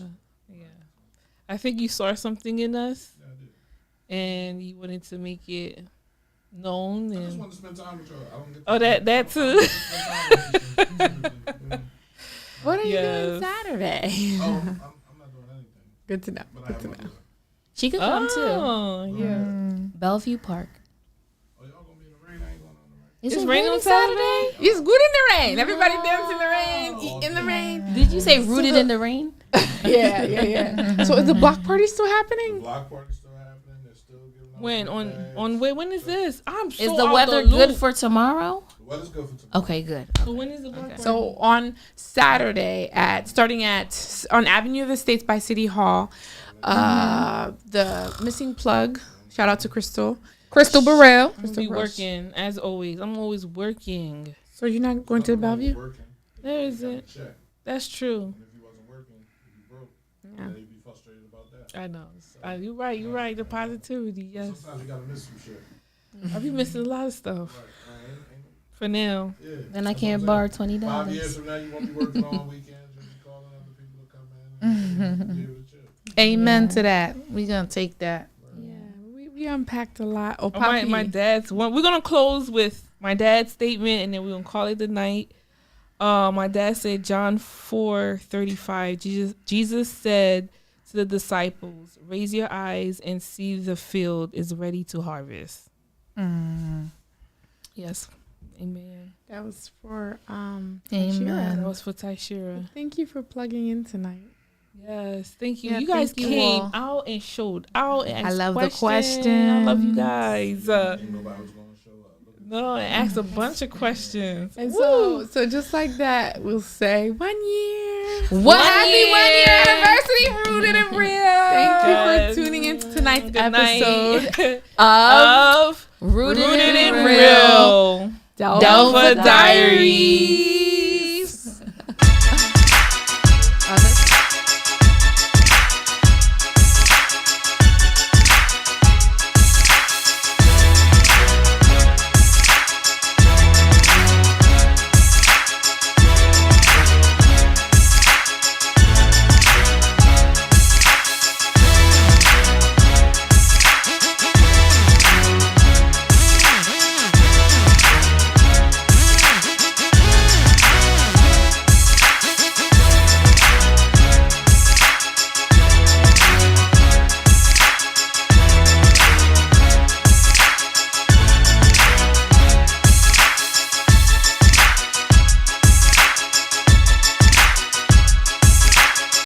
I think you saw something in us, Yeah, I did. and you wanted to make it known. I just And want to spend time with y'all. I don't get oh, that too. I spend time with you. What are you Yes. doing Saturday? Oh, I'm not doing anything, Good to know. but I Good have to my know. daughter. She could come too. Oh, yeah. Bellevue Park. Oh, y'all gonna be in the rain? I ain't going on the rain. Is It's it raining raining on Saturday? It's good in the rain. Everybody dance in the rain, eat in the rain. Did you say rooted in the rain? Yeah. So is the block party still The happening? block party's still happening. They're still giving out When bags. when is this? I'm so Is the out weather loop. good for tomorrow? The weather's good for tomorrow. Okay, good. So when is the block party? So on Saturday starting on Avenue of the States by City Hall, the missing plug. Shout out to Crystal Burrell. I'm be Rush. working as always. I'm always working. So you're not going to Bellevue? Working. There isn't. Check. That's true. And if you wasn't working, if you broke, then you'd be frustrated about that. I know. You're right. You're right. The positivity. Yes. Sometimes you gotta miss some shit. I be missing a lot of stuff. Right. For now. Yeah. Then I That's can't what I'm borrow saying. $20. 5 years from now, you won't be working on weekends. You'll be calling other people to come in and be able to chill. Amen to that. We're going to take that. Yeah, we unpacked a lot. Oh, Oh, Poppy. my dad's one. We're gonna close with my dad's statement, and then we're gonna call it the night. My dad said John 4:35. Jesus said to the disciples, "Raise your eyes and see the field is ready to harvest." Yes, amen. That was for Amen. That was for Tyshira. Thank you for plugging in tonight. Yes, thank you. Yeah, You guys thank you came all. out and showed out and I asked love the questions. I love you guys. Ain't nobody was going to show up. Look at No, and asked a bunch of questions. And so just like that, we'll say 1 year. Happy 1 year anniversary, Rooted and Real. Thank you Yes. for tuning into tonight's Good night. episode Of Rooted Rooted and and Real. Delva Delva Diaries. Diaries.